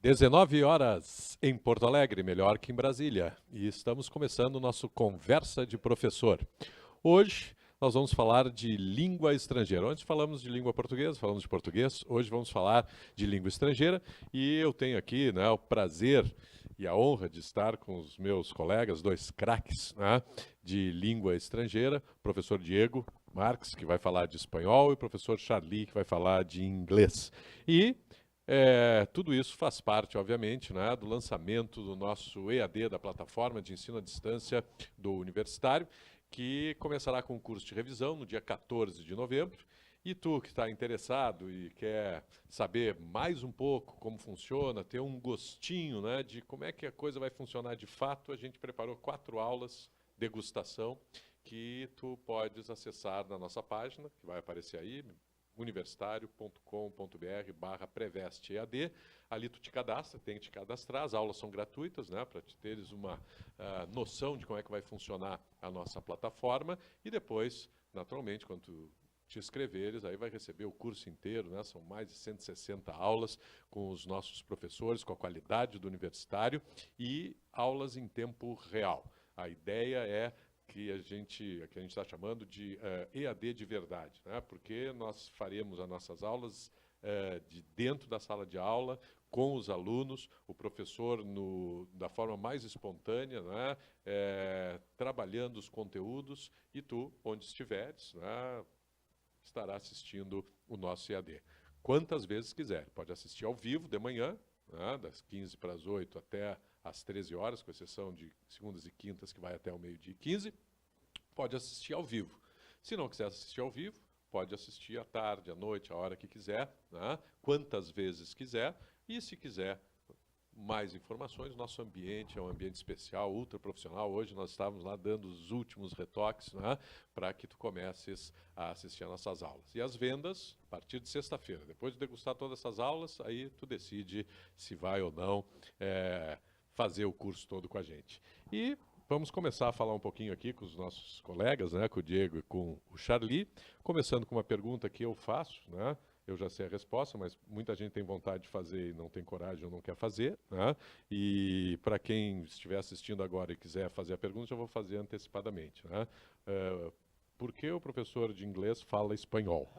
19 horas em Porto Alegre, melhor que em Brasília. E estamos começando o nosso Conversa de Professor. Hoje nós vamos falar de língua estrangeira. Antes falamos de língua portuguesa, falamos de português. Hoje vamos falar de língua estrangeira. E eu tenho aqui, o prazer e a honra de estar com os meus colegas, dois craques, de língua estrangeira, o professor Diego Marques, que vai falar de espanhol, e o professor Charlie, que vai falar de inglês. E tudo isso faz parte, obviamente, do lançamento do nosso EAD, da plataforma de ensino à distância do universitário, que começará com o curso de revisão no dia 14 de novembro. E tu que está interessado e quer saber mais um pouco como funciona, ter um gostinho de como é que a coisa vai funcionar de fato, a gente preparou 4 aulas, degustação, que tu podes acessar na nossa página, que vai aparecer aí, universitario.com.br/prevestead. Ali tu te cadastra, tem que te cadastrar, as aulas são gratuitas, para te teres uma noção de como é que vai funcionar a nossa plataforma, e depois, naturalmente, quando tu te inscreveres, aí vai receber o curso inteiro, são mais de 160 aulas com os nossos professores, com a qualidade do universitário e aulas em tempo real. A ideia é que a gente está chamando de EAD de verdade, porque nós faremos as nossas aulas de dentro da sala de aula, com os alunos, o professor da forma mais espontânea, trabalhando os conteúdos, e tu, onde estiveres, estará assistindo o nosso EAD. Quantas vezes quiser. Pode assistir ao vivo de manhã, das 15 para as 8 até às 13 horas, com exceção de segundas e quintas, que vai até o meio-dia e 15. Pode assistir ao vivo. Se não quiser assistir ao vivo, pode assistir à tarde, à noite, a hora que quiser, quantas vezes quiser. E se quiser mais informações, nosso ambiente é um ambiente especial, ultra profissional. Hoje nós estávamos lá dando os últimos retoques, para que tu comeces a assistir às nossas aulas. E as vendas, a partir de sexta-feira. Depois de degustar todas essas aulas, aí tu decide se vai ou não fazer o curso todo com a gente. E vamos começar a falar um pouquinho aqui com os nossos colegas, com o Diego e com o Charlie, começando com uma pergunta que eu faço, Eu já sei a resposta, mas muita gente tem vontade de fazer e não tem coragem ou não quer fazer, E para quem estiver assistindo agora e quiser fazer a pergunta, eu vou fazer antecipadamente, por que o professor de inglês fala espanhol?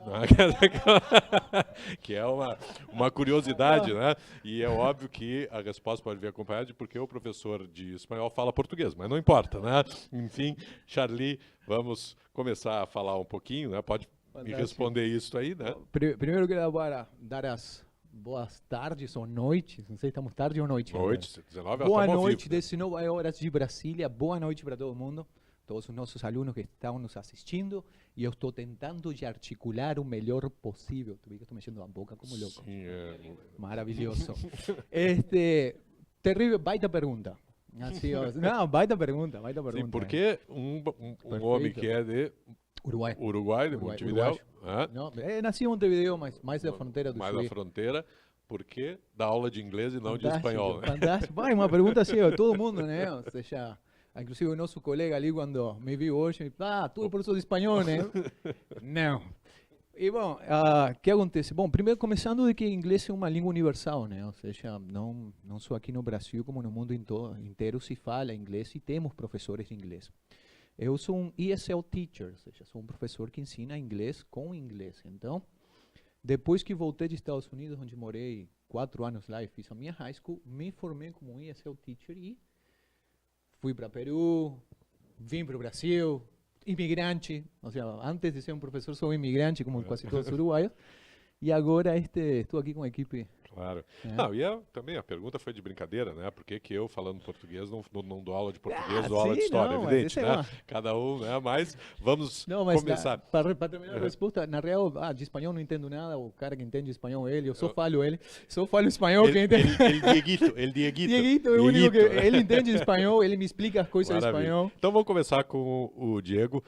Que é uma curiosidade, E é óbvio que a resposta pode vir acompanhada de por que o professor de espanhol fala português, mas não importa, Enfim, Charlie, vamos começar a falar um pouquinho, Pode me responder isso aí, Primeiro quero dar as boas tardes ou noites, não sei se estamos tarde ou noite. Noite, 19 horas. Boa noite, 19 horas de Brasília, boa noite para todo mundo, todos os nossos alunos que estão nos assistindo, e eu estou tentando de articular o melhor possível. Tu vê que eu estou mexendo a boca como louco. Sim, Maravilhoso. Terrível, baita pergunta. Assim, não, baita pergunta. Sim, porque um homem que é de Uruguai, de Montevideo. Não, nasci em Montevideo, mas mais da fronteira do Sul. Mais da fronteira, porque dá aula de inglês e não de espanhol. Fantástico. Vai, uma pergunta assim, todo mundo, Ou seja, inclusive o nosso colega ali, quando me viu hoje, tu é professor de espanhol, Não. E, bom, o que acontece? Bom, primeiro começando de que inglês é uma língua universal, Ou seja, não só aqui no Brasil, como no mundo inteiro se fala inglês e temos professores de inglês. Eu sou um ESL teacher, ou seja, sou um professor que ensina inglês com inglês. Então, depois que voltei dos Estados Unidos, onde morei 4 anos lá e fiz a minha high school, me formei como um ESL teacher e fui para Peru, vim para o Brasil, imigrante, ou seja, antes de ser um professor sou imigrante, como quase todos os uruguaios, e agora estou aqui com a equipe. Claro. Não, e também a pergunta foi de brincadeira, Por que eu, falando português, não dou aula de português, dou aula de história? Evidente, Cada um, Mas vamos começar. Para terminar a resposta, na real, de espanhol não entendo nada, o cara que entende espanhol é ele, eu só falo espanhol, quem entende? El Dieguito. Dieguito é o único que ele entende espanhol, ele me explica as coisas em espanhol. Então vamos começar com o Diego,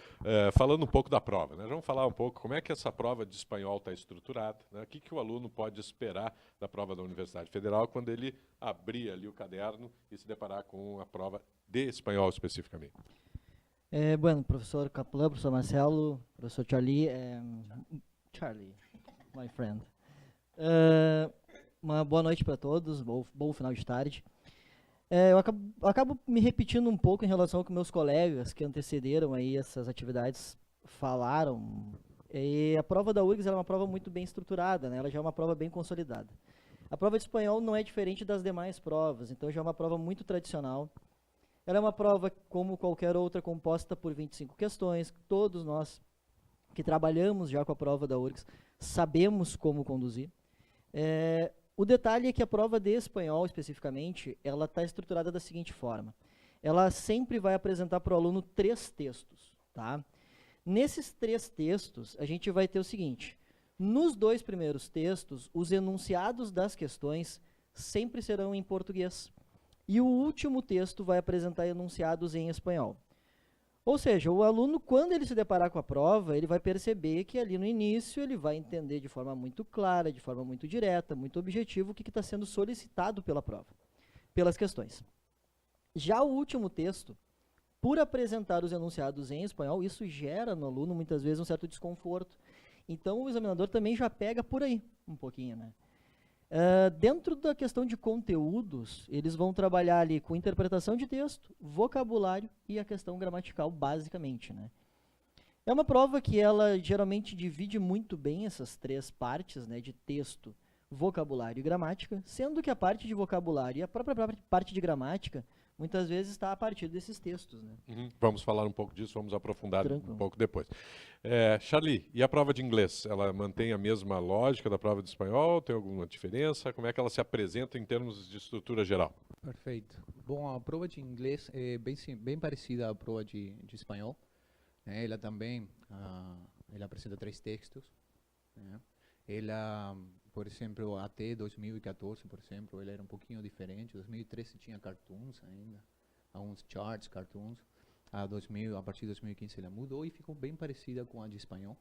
falando um pouco da prova, Vamos falar um pouco como é que essa prova de espanhol está estruturada, O que o aluno pode esperar da prova da Universidade Federal quando ele abrir ali o caderno e se deparar com a prova de espanhol especificamente. Bueno, professor Caplan, professor Marcelo, professor Charlie, my friend. Uma boa noite para todos, bom final de tarde. Eu acabo me repetindo um pouco em relação ao que meus colegas que antecederam aí essas atividades falaram. E a prova da URGS ela é uma prova muito bem estruturada, né? Ela já é uma prova bem consolidada. A prova de espanhol não é diferente das demais provas, então já é uma prova muito tradicional. Ela é uma prova, como qualquer outra, composta por 25 questões. Todos nós que trabalhamos já com a prova da URGS sabemos como conduzir. O detalhe é que a prova de espanhol, especificamente, ela está estruturada da seguinte forma. Ela sempre vai apresentar para o aluno 3 textos, tá? Nesses 3 textos, a gente vai ter o seguinte. Nos 2 primeiros textos, os enunciados das questões sempre serão em português. E o último texto vai apresentar enunciados em espanhol. Ou seja, o aluno, quando ele se deparar com a prova, ele vai perceber que ali no início ele vai entender de forma muito clara, de forma muito direta, muito objetiva, o que está sendo solicitado pela prova, pelas questões. Já o último texto, por apresentar os enunciados em espanhol, isso gera no aluno, muitas vezes, um certo desconforto. Então, o examinador também já pega por aí um pouquinho, né? Dentro da questão de conteúdos, eles vão trabalhar ali com interpretação de texto, vocabulário e a questão gramatical, basicamente, né? É uma prova que ela geralmente divide muito bem essas 3 partes, né, de texto, vocabulário e gramática, sendo que a parte de vocabulário e a própria parte de gramática, muitas vezes está a partir desses textos, né? Vamos falar um pouco disso, vamos aprofundar Tranquilo. um pouco depois. Charlie, e a prova de inglês? Ela mantém a mesma lógica da prova de espanhol? Tem alguma diferença? Como é que ela se apresenta em termos de estrutura geral? Perfeito. Bom, a prova de inglês é bem parecida à prova de espanhol, né? Ela também ela apresenta 3 textos, né? Ela, por exemplo, até 2014, por exemplo, ela era um pouquinho diferente. 2013 tinha cartoons ainda, alguns charts, cartoons. A partir de 2015 ela mudou e ficou bem parecida com a de espanhol.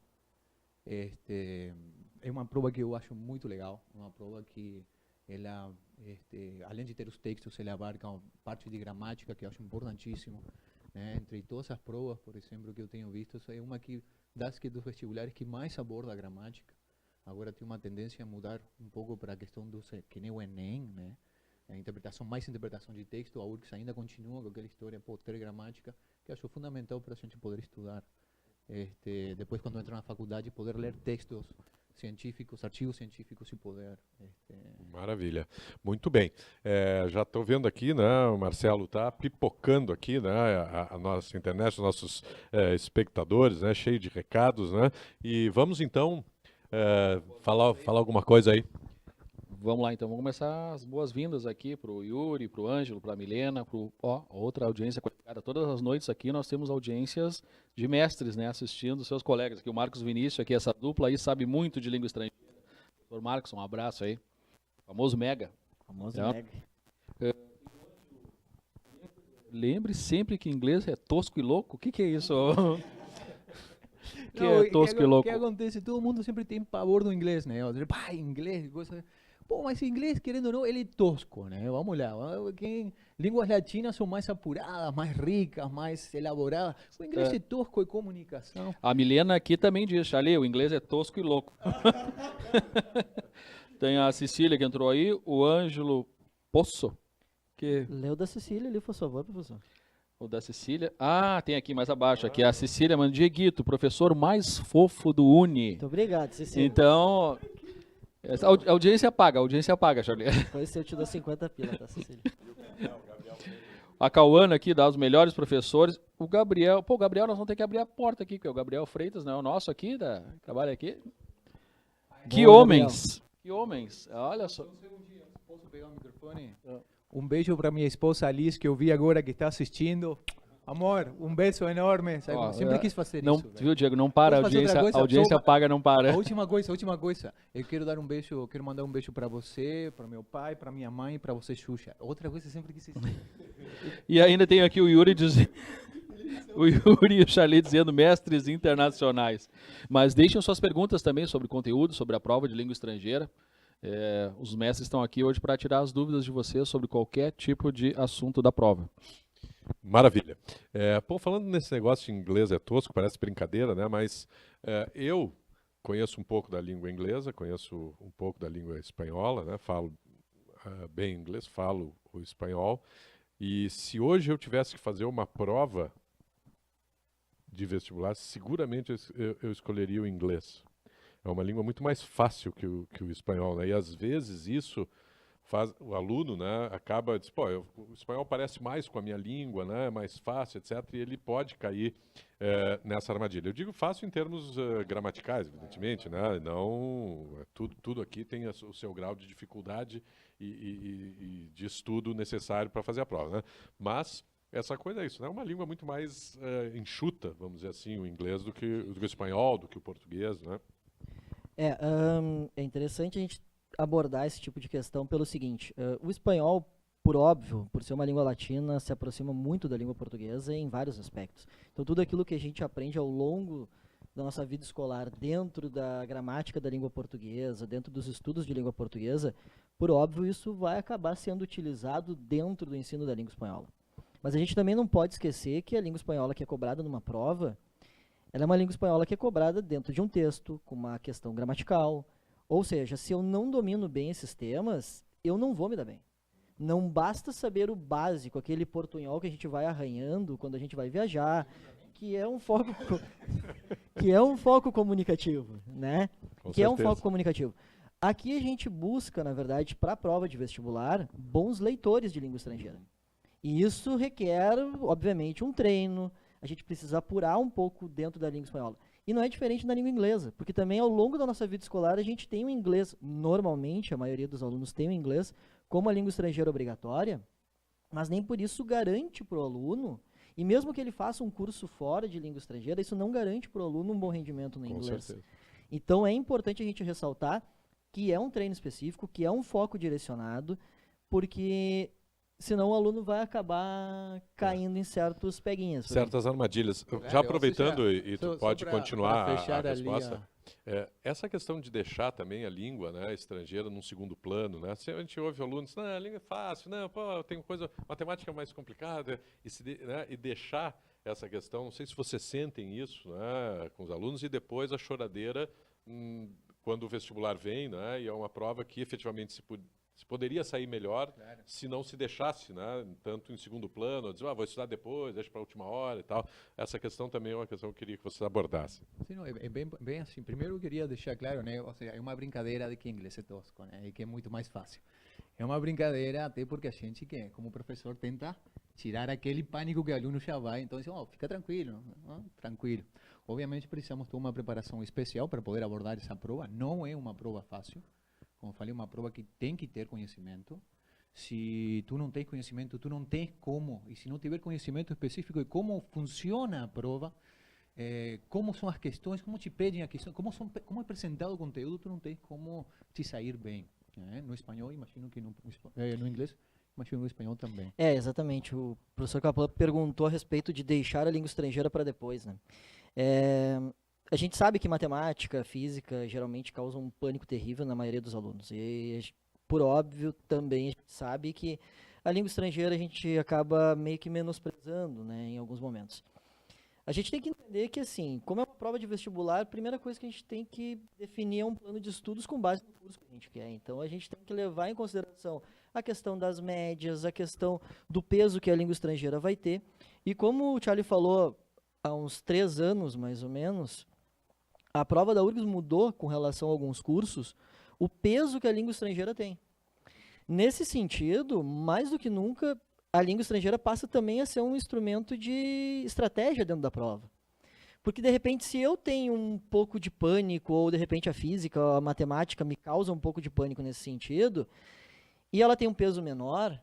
É uma prova que eu acho muito legal, uma prova que ela, além de ter os textos, ela abarca uma parte de gramática que eu acho importantíssimo, né? Entre todas as provas, por exemplo, que eu tenho visto, é uma dos vestibulares que mais aborda a gramática. Agora tem uma tendência a mudar um pouco para a questão do que nem o Enem, né? Mais interpretação de texto. A URGS ainda continua com aquela história por ter gramática, que acho fundamental para a gente poder estudar. Depois, quando entrar na faculdade, poder ler textos científicos, artigos científicos e poder... Maravilha. Muito bem. Já estou vendo aqui, né, o Marcelo está pipocando aqui, né, a nossa internet, os nossos espectadores, né, cheio de recados, né? E vamos, então, falar alguma coisa aí. Vamos lá, então. Vamos começar as boas-vindas aqui para o Yuri, para o Ângelo, para a Milena, para outra audiência qualificada. Todas as noites aqui nós temos audiências de mestres, né, assistindo seus colegas. Aqui o Marcos Vinícius, aqui essa dupla aí, sabe muito de língua estrangeira. Doutor Marcos, um abraço aí. Famoso Mega. Famoso É. Mega. Lembre sempre que inglês é tosco e louco. O que é isso? Que Não, é tosco e O louco? que acontece? Todo mundo sempre tem pavor do inglês, né? Pá, inglês, coisa... Pô, mas inglês, querendo ou não, ele é tosco, né? Vamos lá. Línguas latinas são mais apuradas, mais ricas, mais elaboradas. O inglês é tosco e comunicação. A Milena aqui também diz, Charlie, o inglês é tosco e louco. Tem a Cecília que entrou aí, o Ângelo Poço, que... Leu da Cecília ali, por favor, professor. O da Cecília. Ah, tem aqui mais abaixo, aqui a Cecília manda, Dieguito, professor mais fofo do Uni. Muito obrigado, Cecília. Então, a audiência paga, Charlie. Depois eu te dou 50 pila, tá, Cecília? A Cauana aqui dá os melhores professores. O Gabriel, o Gabriel, nós vamos ter que abrir a porta aqui, porque o Gabriel Freitas, né, o nosso aqui, trabalha aqui. Que Boa, homens! Que homens! Olha só. Posso pegar o microfone? Um beijo para minha esposa Alice, que eu vi agora que está assistindo. Amor, um beijo enorme. Sabe? Ó, Sempre quis fazer não, isso. Velho. viu, Diego? Não para, Posso fazer outra coisa? a audiência Só paga, não para. A última coisa. Eu quero dar um beijo, eu quero mandar um beijo para você, para meu pai, para minha mãe e para você, Xuxa. Outra coisa eu sempre quis dizer. E ainda tem aqui o Yuri dizendo... O Yuri e o Charlie dizendo mestres internacionais. Mas deixem suas perguntas também sobre conteúdo, sobre a prova de língua estrangeira. Os mestres estão aqui hoje para tirar as dúvidas de vocês sobre qualquer tipo de assunto da prova. Maravilha. Falando nesse negócio de inglês é tosco, parece brincadeira, né? Mas eu conheço um pouco da língua inglesa, conheço um pouco da língua espanhola, né? Falo bem inglês, falo o espanhol. E se hoje eu tivesse que fazer uma prova de vestibular, seguramente eu escolheria o inglês. É uma língua muito mais fácil que o espanhol, né? E às vezes isso faz o aluno, né, acaba diz, pô, o espanhol parece mais com a minha língua, né, é mais fácil, etc. E ele pode cair nessa armadilha. Eu digo fácil em termos gramaticais, evidentemente, né? Não tudo aqui tem o seu grau de dificuldade e de estudo necessário para fazer a prova, né? Mas essa coisa é isso, né? É uma língua muito mais enxuta, vamos dizer assim, o inglês do que o espanhol, do que o português, né? É interessante a gente abordar esse tipo de questão pelo seguinte, o espanhol, por óbvio, por ser uma língua latina, se aproxima muito da língua portuguesa em vários aspectos. Então, tudo aquilo que a gente aprende ao longo da nossa vida escolar, dentro da gramática da língua portuguesa, dentro dos estudos de língua portuguesa, por óbvio, isso vai acabar sendo utilizado dentro do ensino da língua espanhola. Mas a gente também não pode esquecer que a língua espanhola que é cobrada numa prova, ela é uma língua espanhola que é cobrada dentro de um texto, com uma questão gramatical. Ou seja, se eu não domino bem esses temas, eu não vou me dar bem. Não basta saber o básico, aquele portunhol que a gente vai arranhando quando a gente vai viajar, que é um foco, que é um foco comunicativo, né? Com Que é um certeza. foco comunicativo. Aqui a gente busca, na verdade, para a prova de vestibular, bons leitores de língua estrangeira. E isso requer, obviamente, um treino. A gente precisa apurar um pouco dentro da língua espanhola. E não é diferente na língua inglesa, porque também ao longo da nossa vida escolar a gente tem o inglês, normalmente, a maioria dos alunos tem o inglês como a língua estrangeira obrigatória, mas nem por isso garante para o aluno, e mesmo que ele faça um curso fora de língua estrangeira, isso não garante para o aluno um bom rendimento no Com inglês. certeza. Então é importante a gente ressaltar que é um treino específico, que é um foco direcionado, porque senão o aluno vai acabar caindo em certos peguinhas. por exemplo. Certas armadilhas. Claro, Já aproveitando, ou e tu só pode pra continuar a fechar ali resposta. Essa questão de deixar também a língua, né, estrangeira num segundo plano, né? Se a gente ouve alunos, não, a língua é fácil, não, pô, tem coisa, matemática mais complicada, e deixar essa questão, não sei se vocês sentem isso, né, com os alunos, e depois a choradeira quando o vestibular vem, né, e é uma prova que efetivamente se poderia sair melhor se não se deixasse, né, tanto em segundo plano, dizer, vou estudar depois, deixa para a última hora e tal. Essa questão também é uma questão que eu queria que vocês abordassem. Sim, não, é bem assim. Primeiro eu queria deixar claro, né? Ou seja, é uma brincadeira de que inglês é tosco, né? E que é muito mais fácil. É uma brincadeira até porque a gente, que como professor, tenta tirar aquele pânico que o aluno já vai. Então, fica tranquilo, tranquilo. Obviamente precisamos ter uma preparação especial para poder abordar essa prova. Não é uma prova fácil. Como falei, uma prova que tem que ter conhecimento. Se tu não tens conhecimento, tu não tens como. E se não tiver conhecimento específico de como funciona a prova, como são as questões, como te pedem a questão, como é apresentado o conteúdo, tu não tens como te sair bem. No espanhol, imagino que no inglês, imagino que no espanhol também. Exatamente. O professor Caplan perguntou a respeito de deixar a língua estrangeira para depois, né? A gente sabe que matemática, física, geralmente causam um pânico terrível na maioria dos alunos. E, por óbvio, também a gente sabe que a língua estrangeira a gente acaba meio que menosprezando, né, em alguns momentos. A gente tem que entender que, assim, como é uma prova de vestibular, a primeira coisa que a gente tem que definir é um plano de estudos com base no curso que a gente quer. Então, a gente tem que levar em consideração a questão das médias, a questão do peso que a língua estrangeira vai ter. E como o Charlie falou, há uns 3 anos, mais ou menos, a prova da URGS mudou com relação a alguns cursos, o peso que a língua estrangeira tem. Nesse sentido, mais do que nunca, a língua estrangeira passa também a ser um instrumento de estratégia dentro da prova. Porque, de repente, se eu tenho um pouco de pânico, ou, de repente, a física, ou a matemática me causa um pouco de pânico nesse sentido, e ela tem um peso menor,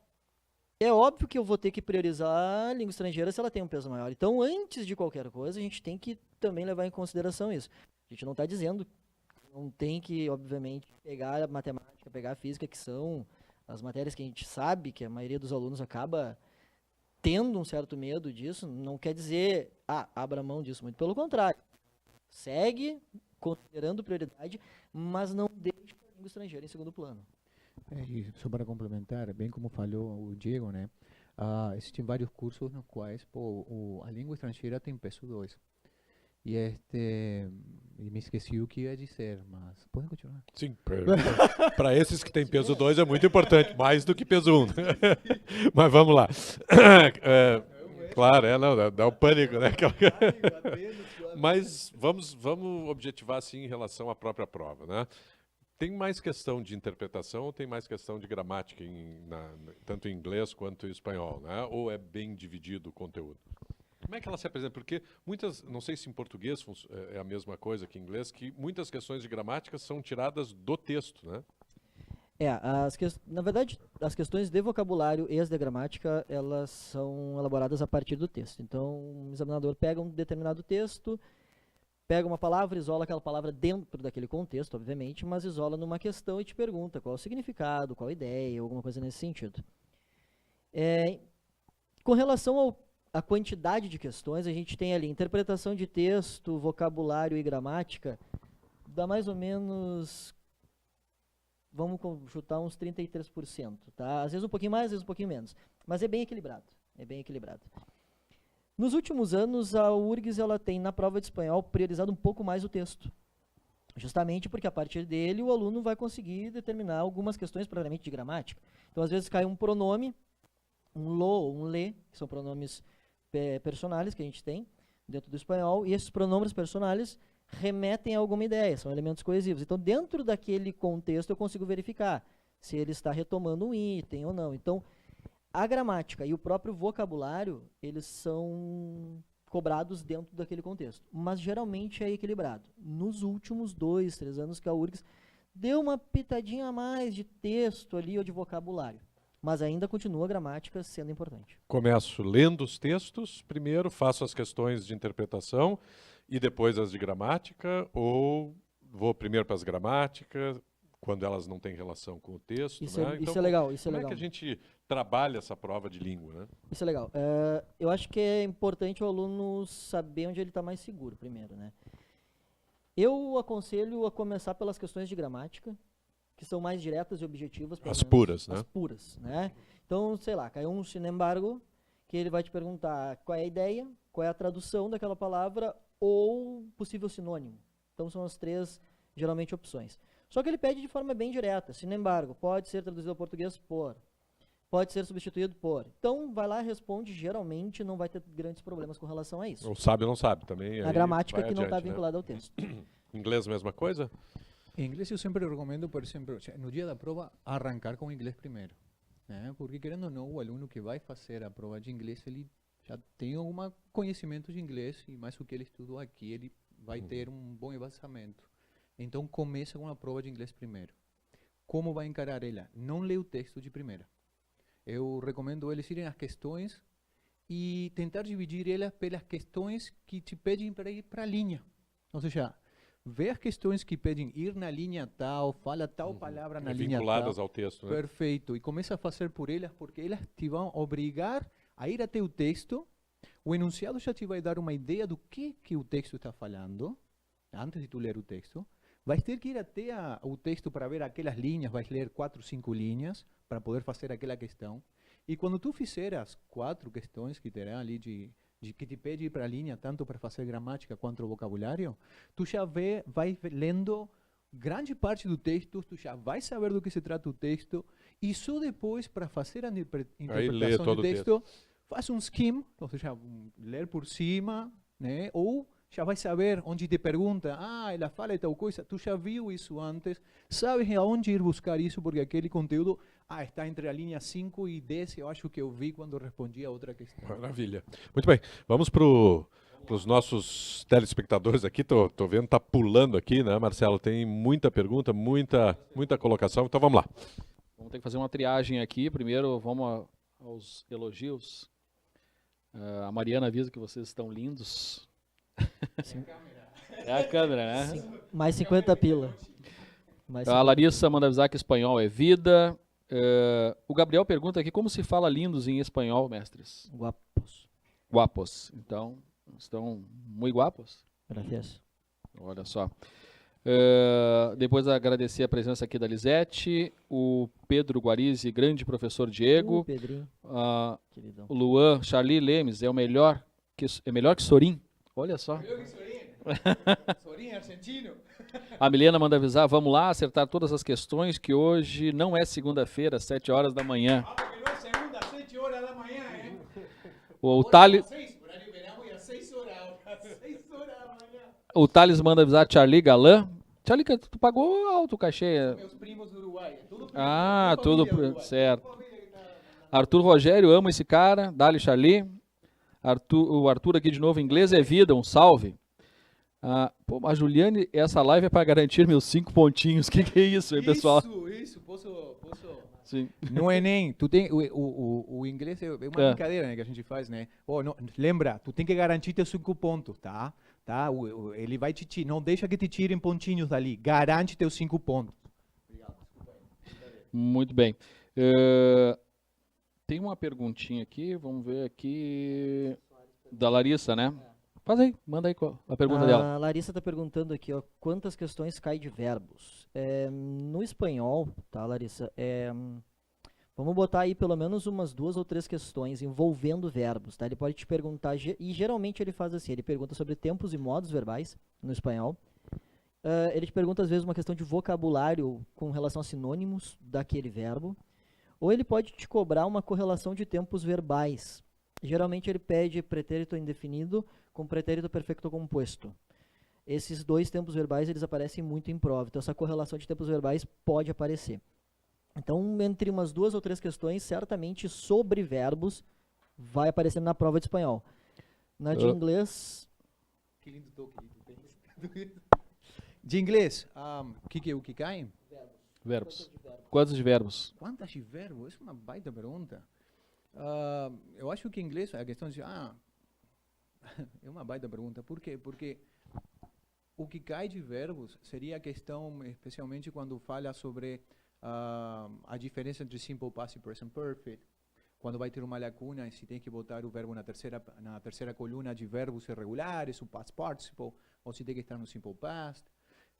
é óbvio que eu vou ter que priorizar a língua estrangeira se ela tem um peso maior. Então, antes de qualquer coisa, a gente tem que também levar em consideração isso. A gente não está dizendo que não tem que, obviamente, pegar a matemática, pegar a física, que são as matérias que a gente sabe que a maioria dos alunos acaba tendo um certo medo disso. Não quer dizer, abra mão disso, muito pelo contrário. Segue considerando prioridade, mas não deixe a língua estrangeira em segundo plano. E só para complementar, bem como falou o Diego, né? Existem vários cursos nos quais a língua estrangeira tem peso 2. E me esqueci o que ia dizer, mas podem continuar. Sim, para esses que têm peso 2 é muito importante, mais do que peso 1. Mas vamos lá. Claro, não, dá um pânico, né? Mas vamos objetivar assim em relação à própria prova, né? Tem mais questão de interpretação ou tem mais questão de gramática, tanto em inglês quanto em espanhol, né? Ou é bem dividido o conteúdo? Como é que ela se apresenta? Porque muitas, não sei se em português é a mesma coisa que em inglês, que muitas questões de gramática são tiradas do texto, né? Na verdade, as questões de vocabulário e as de gramática, elas são elaboradas a partir do texto. Então, um examinador pega um determinado texto, pega uma palavra, isola aquela palavra dentro daquele contexto, obviamente, mas isola numa questão e te pergunta qual o significado, qual a ideia, alguma coisa nesse sentido. Com relação à quantidade de questões, a gente tem ali interpretação de texto, vocabulário e gramática, dá mais ou menos, vamos chutar uns 33%, tá? Às vezes um pouquinho mais, às vezes um pouquinho menos, mas é bem equilibrado, Nos últimos anos, a URGS ela tem, na prova de espanhol, priorizado um pouco mais o texto. Justamente porque, a partir dele, o aluno vai conseguir determinar algumas questões propriamente de gramática. Então, às vezes, cai um pronome, um lo ou um le, que são pronomes personais que a gente tem dentro do espanhol, e esses pronomes personais remetem a alguma ideia, são elementos coesivos. Então, dentro daquele contexto, eu consigo verificar se ele está retomando um item ou não. Então, a gramática e o próprio vocabulário, eles são cobrados dentro daquele contexto. Mas, geralmente, é equilibrado. Nos últimos 2, 3 anos que a URGS deu uma pitadinha a mais de texto ali ou de vocabulário. Mas ainda continua a gramática sendo importante. Começo lendo os textos, primeiro faço as questões de interpretação e depois as de gramática, ou vou primeiro para as gramáticas, quando elas não têm relação com o texto, Isso, né? Isso é legal, Como é que a gente trabalha essa prova de língua, né? Isso é legal. Eu acho que é importante o aluno saber onde ele está mais seguro primeiro, né? Eu aconselho a começar pelas questões de gramática, que são mais diretas e objetivas. As puras, né? As puras, né? Então, sei lá, caiu um sin embargo, que ele vai te perguntar qual é a ideia, qual é a tradução daquela palavra ou possível sinônimo. Então, são as 3, geralmente, opções. Só que ele pede de forma bem direta. Sin embargo, pode ser traduzido ao português por, pode ser substituído por. Então, vai lá e responde, geralmente não vai ter grandes problemas com relação a isso. Ou sabe ou não sabe também. A gramática que não está vinculada ao texto. Inglês, mesma coisa? Em inglês eu sempre recomendo, por exemplo, no dia da prova, arrancar com o inglês primeiro. Né? Porque, querendo ou não, o aluno que vai fazer a prova de inglês, ele já tem algum conhecimento de inglês, e mais o que ele estudou aqui, ele vai ter um bom embasamento. Então, começa com a prova de inglês primeiro. Como vai encarar ela? Não lê o texto de primeira. Eu recomendo eles irem às questões e tentar dividir elas pelas questões que te pedem para ir para a linha. Ou seja, vê as questões que pedem ir na linha tal, fala tal palavra na linha tal. Vinculadas ao texto, né? Perfeito. E começa a fazer por elas, porque elas te vão obrigar a ir até o texto. O enunciado já te vai dar uma ideia do que o texto está falando, antes de tu ler o texto. Vais ter que ir até o texto para ver aquelas linhas, vais ler 4, 5 linhas para poder fazer aquela questão. E quando tu fizer as 4 questões que terão ali que te pede ir para a linha, tanto para fazer gramática quanto vocabulário, tu já vai lendo grande parte do texto, tu já vai saber do que se trata o texto, e só depois, para fazer a interpretação do texto, faz um skim, ou seja, ler por cima, né? Ou já vai saber onde te pergunta, ela fala tal coisa, tu já viu isso antes, sabes aonde ir buscar isso, porque aquele conteúdo está entre a linha 5 e 10, eu acho que eu vi quando respondi a outra questão. Maravilha. Muito bem, vamos para os nossos telespectadores aqui, tô vendo, tá pulando aqui, né, Marcelo? Tem muita pergunta, muita colocação, então vamos lá. Vamos ter que fazer uma triagem aqui, primeiro vamos aos elogios. A Mariana avisa que vocês estão lindos. É a câmera, né? Mais 50 pila. A Larissa manda avisar que espanhol é vida. O Gabriel pergunta aqui como se fala lindos em espanhol, mestres. Guapos. Guapos. Então, estão muito guapos. Gracias. Olha só. Depois agradecer a presença aqui da Lisete, o Pedro Guarizi, grande professor Diego. Pedrinho. O Luan, Charlie Lemes, é melhor que Sorin. Olha só. Sorinho argentino. A Milena manda avisar, vamos lá acertar todas as questões, que hoje não é segunda-feira, às 7 horas da manhã. Ah, porque não é segunda, 7 horas da manhã, hein? O Thales, 6, horário verão, e às 6 horas, às 6 horas da manhã. o Thales manda avisar Charlie Galan. Charlie, tu pagou alto o cachê. Meus primos do Uruguai. Tudo primo, Ah, tudo tudo família do Uruguai. certo. Tudo família que tá Arthur Rogério, amo esse cara. Dali, Charlie. O Arthur aqui de novo, inglês é vida, um salve. Pô, a Juliane, essa live é para garantir meus 5 pontinhos. Que é isso, hein, pessoal? Isso, posso... Sim. No Enem, tu tem, o inglês é uma brincadeira, né, que a gente faz, né? Não, lembra, tu tem que garantir teus 5 pontos, tá? Ele vai não deixa que te tirem pontinhos dali, garante teus 5 pontos. Muito bem. Tem uma perguntinha aqui, vamos ver aqui, da Larissa, né? Faz aí, manda aí a pergunta dela. A Larissa está perguntando aqui, ó, quantas questões caem de verbos? No espanhol, tá, Larissa? Vamos botar aí pelo menos umas 2 ou 3 questões envolvendo verbos, tá? Ele pode te perguntar, e geralmente ele faz assim, ele pergunta sobre tempos e modos verbais no espanhol. Ele te pergunta às vezes uma questão de vocabulário com relação a sinônimos daquele verbo. Ou ele pode te cobrar uma correlação de tempos verbais. Geralmente ele pede pretérito indefinido com pretérito perfeito composto. Esses 2 tempos verbais eles aparecem muito em prova, então essa correlação de tempos verbais pode aparecer. Então, entre umas 2 ou 3 questões, certamente sobre verbos, vai aparecer na prova de espanhol. Na de inglês... Que lindo toque. De inglês, o que cai? Verbos. Quantos de verbos? Quantas de verbos? Essa é uma baita pergunta. Eu acho que em inglês a questão de... é uma baita pergunta. Por quê? Porque o que cai de verbos seria a questão, especialmente quando fala sobre a diferença entre simple past e present perfect. Quando vai ter uma lacuna, se tem que botar o verbo na terceira coluna de verbos irregulares, o past participle, ou se tem que estar no simple past.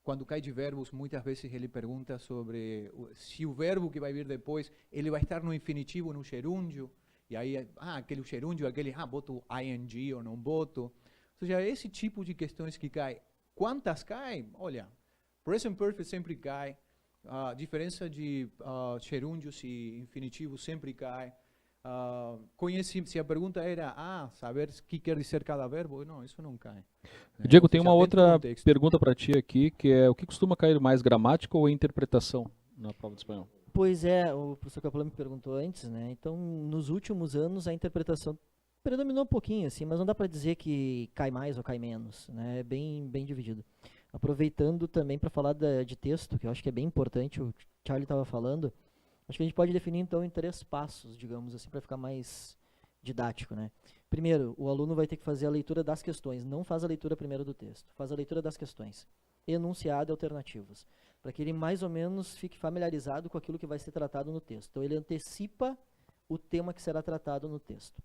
Quando cai de verbos, muitas vezes ele pergunta sobre se o verbo que vai vir depois, ele vai estar no infinitivo, no gerúndio, e aí, aquele gerúndio, boto ing ou não boto. Ou seja, esse tipo de questões que cai. Quantas caem? Olha, present perfect sempre cai, a diferença de gerúndios e infinitivos sempre cai. Se a pergunta era, saber o que quer dizer cada verbo, não, isso não cai. Diego, tem uma outra pergunta para ti aqui, que é o que costuma cair mais, gramática ou interpretação na prova de espanhol? Pois é, o professor Capelão me perguntou antes, né? Então, nos últimos anos, a interpretação predominou um pouquinho, assim, mas não dá para dizer que cai mais ou cai menos, né? É bem dividido. Aproveitando também para falar de texto, que eu acho que é bem importante, o Charlie estava falando, acho que a gente pode definir, então, em 3 passos, digamos assim, para ficar mais didático, né? Primeiro, o aluno vai ter que fazer a leitura das questões, não faz a leitura primeiro do texto, faz a leitura das questões, enunciado e alternativas, para que ele mais ou menos fique familiarizado com aquilo que vai ser tratado no texto. Então, ele antecipa o tema que será tratado no texto.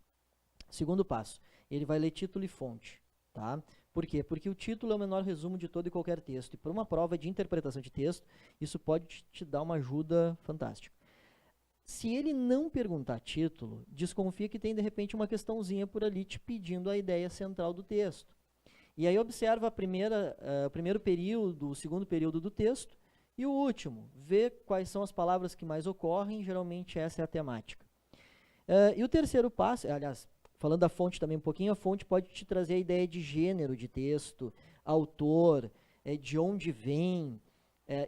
Segundo passo, ele vai ler título e fonte, tá? Por quê? Porque o título é o menor resumo de todo e qualquer texto, e para uma prova de interpretação de texto, isso pode te dar uma ajuda fantástica. Se ele não perguntar título, desconfia que tem de repente uma questãozinha por ali te pedindo a ideia central do texto. E aí observa o primeiro período, o segundo período do texto e o último. Vê quais são as palavras que mais ocorrem, geralmente essa é a temática. E o terceiro passo, aliás, falando da fonte também um pouquinho, a fonte pode te trazer a ideia de gênero de texto, autor, de onde vem.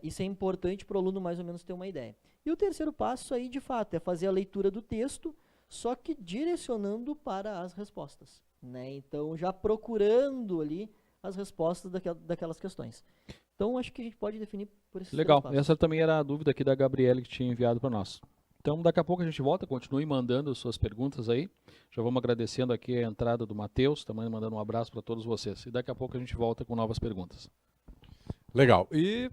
Isso é importante para o aluno mais ou menos ter uma ideia. E o terceiro passo aí, de fato, é fazer a leitura do texto, só que direcionando para as respostas, né? Então, já procurando ali as respostas daquelas questões. Então, acho que a gente pode definir por esses Legal, 3 passos. essa também era a dúvida aqui da Gabriele que tinha enviado para nós. Então, daqui a pouco a gente volta, continue mandando suas perguntas aí. Já vamos agradecendo aqui a entrada do Matheus, também mandando um abraço para todos vocês. E daqui a pouco a gente volta com novas perguntas. Legal. E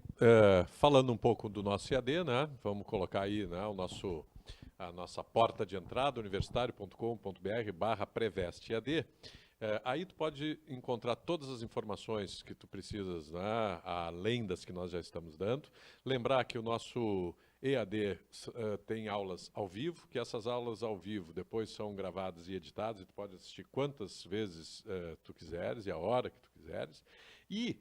falando um pouco do nosso IAD, né? Vamos colocar aí, né, a nossa porta de entrada, universitario.com.br/Preveste IAD. Aí tu pode encontrar todas as informações que tu precisas, né, além das que nós já estamos dando. Lembrar que o nosso EAD tem aulas ao vivo, que essas aulas ao vivo depois são gravadas e editadas, e tu pode assistir quantas vezes tu quiseres e a hora que tu quiseres. E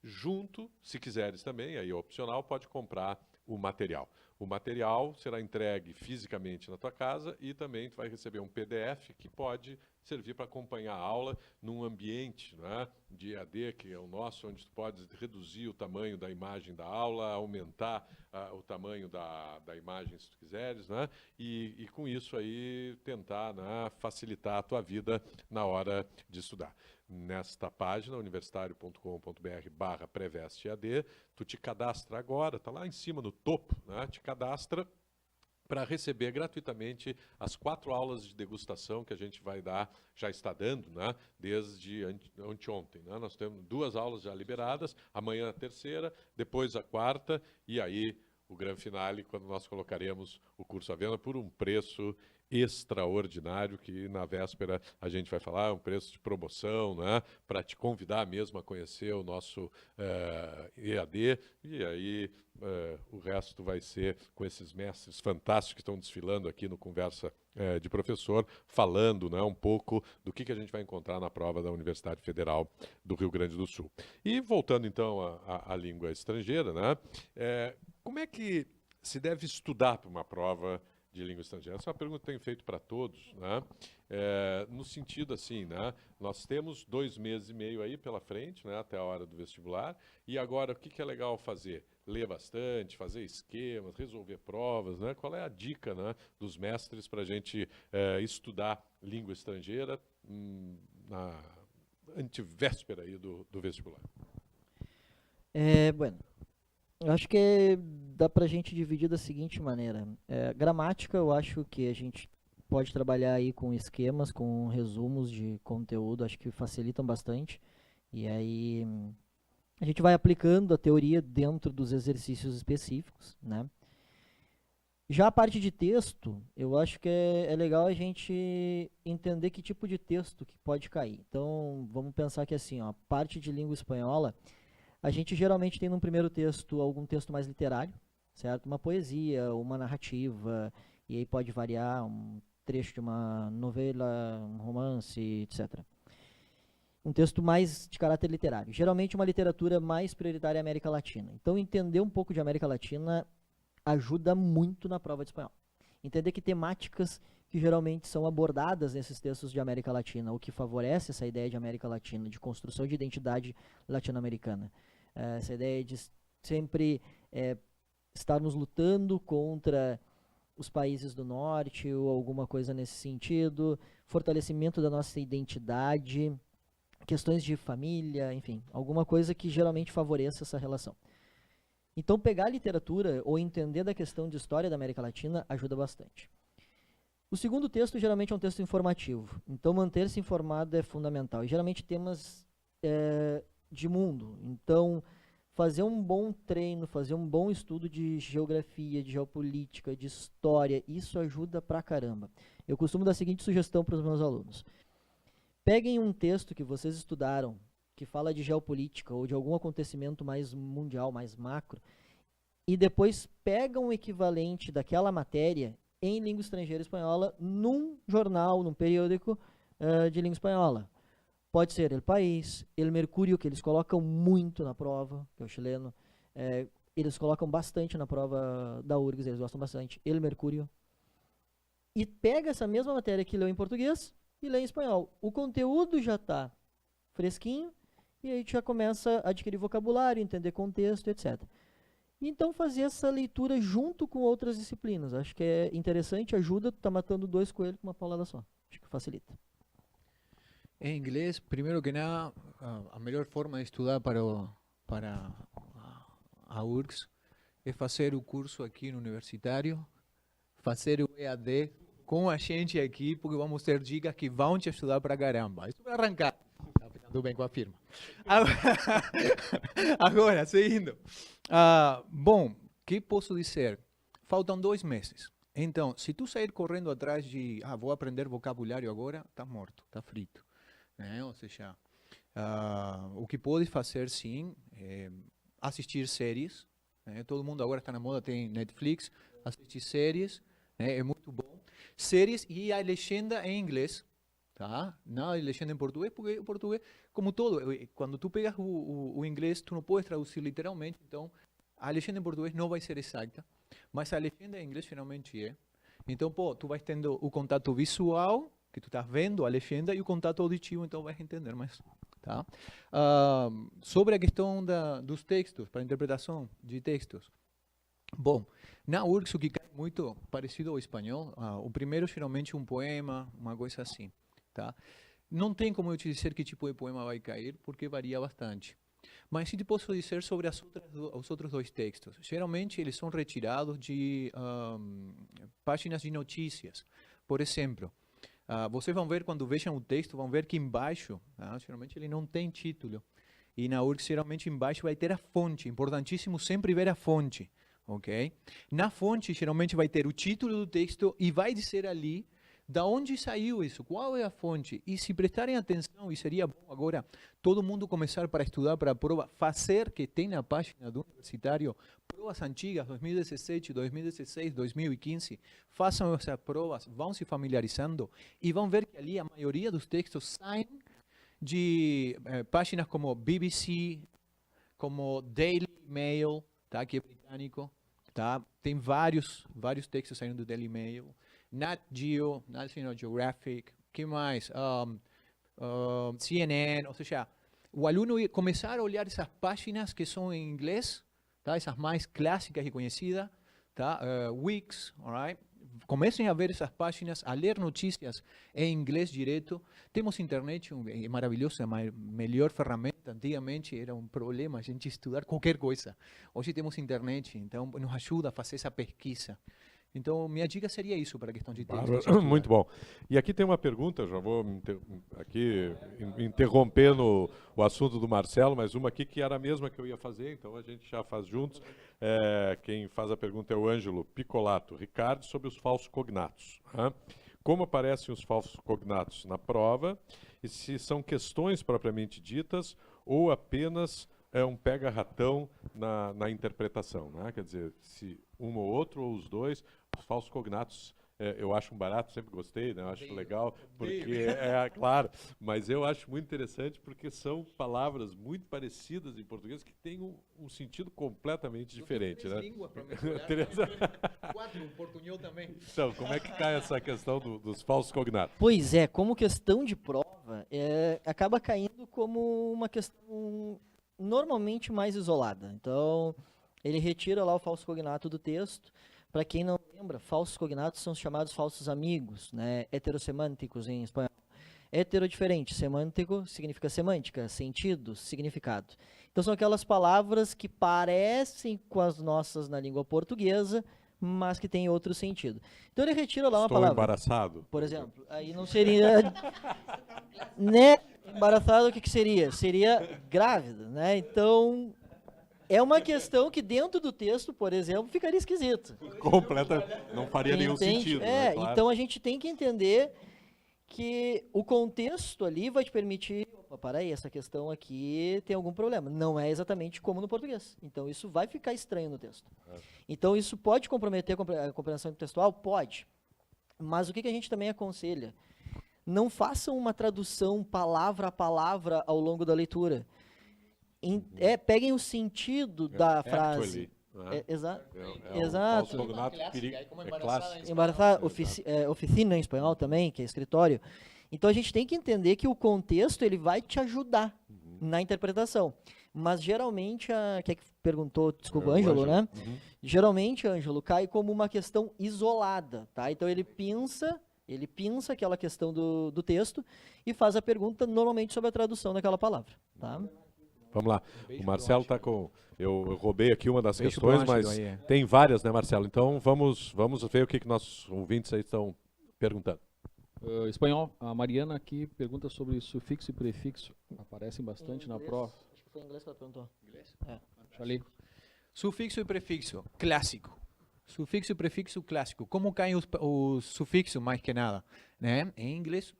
junto, se quiseres também, aí é opcional, pode comprar o material. O material será entregue fisicamente na tua casa e também tu vai receber um PDF que pode servir para acompanhar a aula num ambiente, né, de EAD, que é o nosso, onde tu pode reduzir o tamanho da imagem da aula, aumentar o tamanho da imagem, se tu quiseres, né, e com isso aí tentar, né, facilitar a tua vida na hora de estudar. Nesta página, universitario.com.br/Preveste-EAD, tu te cadastra agora, está lá em cima no topo, né? Te cadastra para receber gratuitamente as 4 aulas de degustação que a gente vai dar, já está dando, né? Desde anteontem, né? Nós temos 2 aulas já liberadas, amanhã a 3ª, depois a 4ª, e aí o grande finale, quando nós colocaremos o curso à venda por um preço extraordinário, que na véspera a gente vai falar, um preço de promoção, né, para te convidar mesmo a conhecer o nosso EAD, e aí o resto vai ser com esses mestres fantásticos que estão desfilando aqui no Conversa de Professor, falando, né, um pouco do que a gente vai encontrar na prova da Universidade Federal do Rio Grande do Sul. E voltando então à língua estrangeira, né, como é que se deve estudar para uma prova de língua estrangeira? Essa é uma pergunta que eu tenho feito para todos, né? No sentido assim, né? Nós temos 2 meses e meio aí pela frente, né? Até a hora do vestibular, e agora o que é legal fazer? Ler bastante, fazer esquemas, resolver provas, né? Qual é a dica, né, dos mestres para a gente estudar língua estrangeira na antivéspera aí do vestibular? Bueno, eu acho que dá pra gente dividir da seguinte maneira. Gramática, eu acho que a gente pode trabalhar aí com esquemas, com resumos de conteúdo, acho que facilitam bastante. E aí a gente vai aplicando a teoria dentro dos exercícios específicos, né? Já a parte de texto, eu acho que é legal a gente entender que tipo de texto que pode cair. Então, vamos pensar que assim, ó, a parte de língua espanhola, a gente geralmente tem num primeiro texto algum texto mais literário, certo? Uma poesia, uma narrativa, e aí pode variar um trecho de uma novela, um romance, etc. Um texto mais de caráter literário. Geralmente uma literatura mais prioritária é a América Latina. Então entender um pouco de América Latina ajuda muito na prova de espanhol. Entender que temáticas que geralmente são abordadas nesses textos de América Latina, o que favorece essa ideia de América Latina, de construção de identidade latino-americana. Essa ideia de sempre estarmos lutando contra os países do norte ou alguma coisa nesse sentido, fortalecimento da nossa identidade, questões de família, enfim, alguma coisa que geralmente favoreça essa relação. Então, pegar a literatura ou entender da questão de história da América Latina ajuda bastante. O segundo texto geralmente é um texto informativo, então manter-se informado é fundamental. E geralmente temas de mundo, então fazer um bom treino, fazer um bom estudo de geografia, de geopolítica, de história, isso ajuda pra caramba. Eu costumo dar a seguinte sugestão para os meus alunos. Peguem um texto que vocês estudaram, que fala de geopolítica ou de algum acontecimento mais mundial, mais macro, e depois pegam o equivalente daquela matéria em língua estrangeira espanhola num jornal, num periódico de língua espanhola. Pode ser El País, El Mercurio, que eles colocam muito na prova, que é o chileno. Eles colocam bastante na prova da URGS, eles gostam bastante. El Mercurio. E pega essa mesma matéria que leu em português e lê em espanhol. O conteúdo já está fresquinho e aí a gente já começa a adquirir vocabulário, entender contexto, etc. Então fazer essa leitura junto com outras disciplinas. Acho que é interessante, ajuda, tá matando 2 coelhos com uma paulada só. Acho que facilita. Em inglês, primeiro que nada, a melhor forma de estudar para a URGS é fazer o curso aqui no Universitário, fazer o EAD com a gente aqui, porque vamos ter dicas que vão te ajudar para caramba. Isso vai arrancar. Tá ficando bem com a firma. Agora, seguindo. Bom, o que posso dizer? Faltam 2 meses. Então, se tu sair correndo atrás de vou aprender vocabulário agora, tá morto, tá frito. Ou seja, o que pode fazer sim é assistir séries. Todo mundo agora está na moda, tem Netflix, assistir séries, é muito bom. Séries e a legenda em inglês, tá? Nada de legenda em português, porque o português, como todo, quando tu pegas o inglês, tu não podes traduzir literalmente, então a legenda em português não vai ser exata, mas a legenda em inglês geralmente é. Então, pô, tu vais tendo o contato visual, que tu estás vendo a legenda, e o contato auditivo, então vais entender mais. Tá? Sobre a questão dos textos, para interpretação de textos. Bom, na URGS o que cai muito parecido ao espanhol, o primeiro geralmente um poema, uma coisa assim. Tá? Não tem como eu te dizer que tipo de poema vai cair, porque varia bastante. Mas sim te posso dizer sobre os outros dois textos. Geralmente eles são retirados de páginas de notícias. Por exemplo, vocês vão ver, quando vejam o texto, vão ver que embaixo, geralmente ele não tem título. E na URGS, geralmente embaixo vai ter a fonte. Importantíssimo sempre ver a fonte. Ok? Na fonte, geralmente vai ter o título do texto e vai dizer ali da onde saiu isso, qual é a fonte. E se prestarem atenção, e seria bom agora todo mundo começar para estudar para a prova, fazer que tem na página do universitário provas antigas, 2017, 2016, 2015, façam essas provas, vão se familiarizando e vão ver que ali a maioria dos textos saem de páginas como BBC, como Daily Mail, tá, que é britânico, tá? Tem vários textos saindo do Daily Mail, Nat Geo, National Geographic, que mais? CNN, ou seja, o aluno começar a olhar essas páginas que são em inglês, tá? Essas mais clássicas e conhecidas, tá? Wix, alright? Comecem a ver essas páginas, a ler notícias em inglês direto. Temos internet, é maravilhoso, a melhor ferramenta. Antigamente era um problema a gente estudar qualquer coisa. Hoje temos internet, então nos ajuda a fazer essa pesquisa. Então, minha dica seria isso para a questão de texto. Muito bom. E aqui tem uma pergunta, já vou aqui interrompendo o assunto do Marcelo, mas uma aqui que era a mesma que eu ia fazer, então a gente já faz juntos. Quem faz a pergunta é o Ângelo Picolato. Ricardo, sobre os falsos cognatos. Como aparecem os falsos cognatos na prova e se são questões propriamente ditas ou apenas um pega-ratão na interpretação, né? Quer dizer, se um ou outro ou os dois, os falsos cognatos, eu acho um barato, sempre gostei, né? Eu acho legal, porque claro, mas eu acho muito interessante porque são palavras muito parecidas em português que têm um sentido completamente diferente, né? Línguas para quatro, o portunhol também. Então, como é que cai essa questão dos falsos cognatos? Pois é, como questão de prova, acaba caindo como uma questão normalmente mais isolada. Então, ele retira lá o falso cognato do texto. Para quem não lembra, falsos cognatos são chamados falsos amigos, né? Heterosemânticos em espanhol. Hetero diferente, semântico significa semântica, sentido, significado. Então são aquelas palavras que parecem com as nossas na língua portuguesa, mas que têm outro sentido. Então ele retira lá uma palavra. Estou embaraçado. Por exemplo, aí não seria... né? Embaraçado, o que seria? Seria grávida, né? Então... é uma questão que dentro do texto, por exemplo, ficaria esquisito. Completamente. Não faria nenhum sentido. Né? Claro. Então a gente tem que entender que o contexto ali vai te permitir... opa, para aí, essa questão aqui tem algum problema. Não é exatamente como no português. Então isso vai ficar estranho no texto. Então isso pode comprometer a compreensão textual? Pode. Mas o que a gente também aconselha? Não façam uma tradução palavra a palavra ao longo da leitura. Peguem o sentido da frase. Exato. Exato. Embaraçar, oficina em espanhol também, que é escritório. Então a gente tem que entender que o contexto ele vai te ajudar na interpretação. Mas geralmente, que é que perguntou, desculpa, Ângelo, né? Geralmente, Ângelo, cai como uma questão isolada, tá? Então ele pinça aquela questão do texto e faz a pergunta normalmente sobre a tradução daquela palavra, tá? Vamos lá. O Marcelo está com... Eu roubei aqui uma das questões, mas tem várias, né, Marcelo? Então vamos ver o que nossos ouvintes aí estão perguntando. Espanhol, a Mariana aqui pergunta sobre sufixo e prefixo. Aparecem bastante na prova. Acho que foi em inglês que ela perguntou. Inglês? Ali. Sufixo e prefixo, clássico. Sufixo e prefixo clássico. Como caem os sufixos, mais que nada? Né? Em inglês,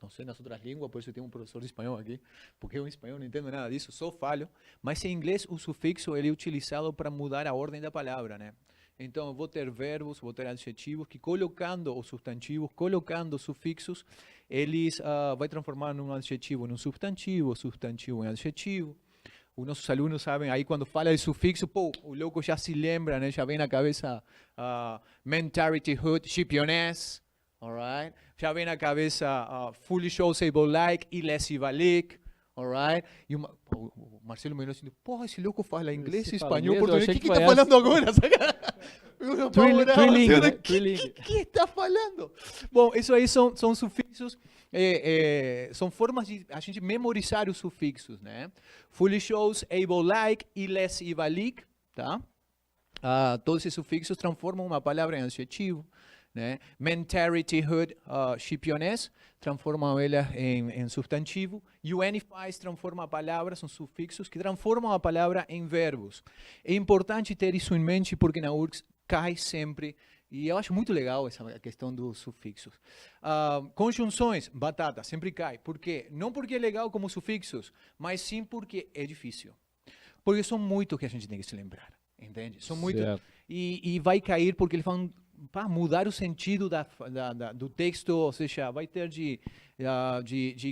não sei nas outras línguas, por isso eu tenho um professor de espanhol aqui, porque eu em espanhol não entendo nada disso, só falho. Mas em inglês, o sufixo ele é utilizado para mudar a ordem da palavra, né? Então, eu vou ter verbos, vou ter adjetivos que colocando os substantivos, colocando sufixos, eles vai transformar num adjetivo num substantivo em adjetivo. Os nossos alunos sabem, aí quando fala de sufixo, pô, o louco já se lembra, né? Já vem na cabeça mentality hood, chipionés, alright? Já vem na cabeça foolish, able like e lessivalic, alright? E o Marcelo me olhou assim, porra, esse louco fala inglês, espanhol, português, o que está falando agora? Trilingue, né? O que está falando? Bom, isso aí são sufixos, são formas de a gente memorizar os sufixos, né? Foolish, able like e lessivalic, tá? Todos esses sufixos transformam uma palavra em adjetivo, né? Mentality hood, chipionés, transformam ela em substantivo. Unifies transforma a palavra, são sufixos que transformam a palavra em verbos. É importante ter isso em mente porque na URGS cai sempre, e eu acho muito legal essa questão dos sufixos. Conjunções, batata, sempre cai. Por quê? Não porque é legal como sufixos, mas sim porque é difícil. Porque são muito que a gente tem que se lembrar, entende? São muito. E vai cair porque eles vão mudar o sentido do texto, ou seja, vai ter de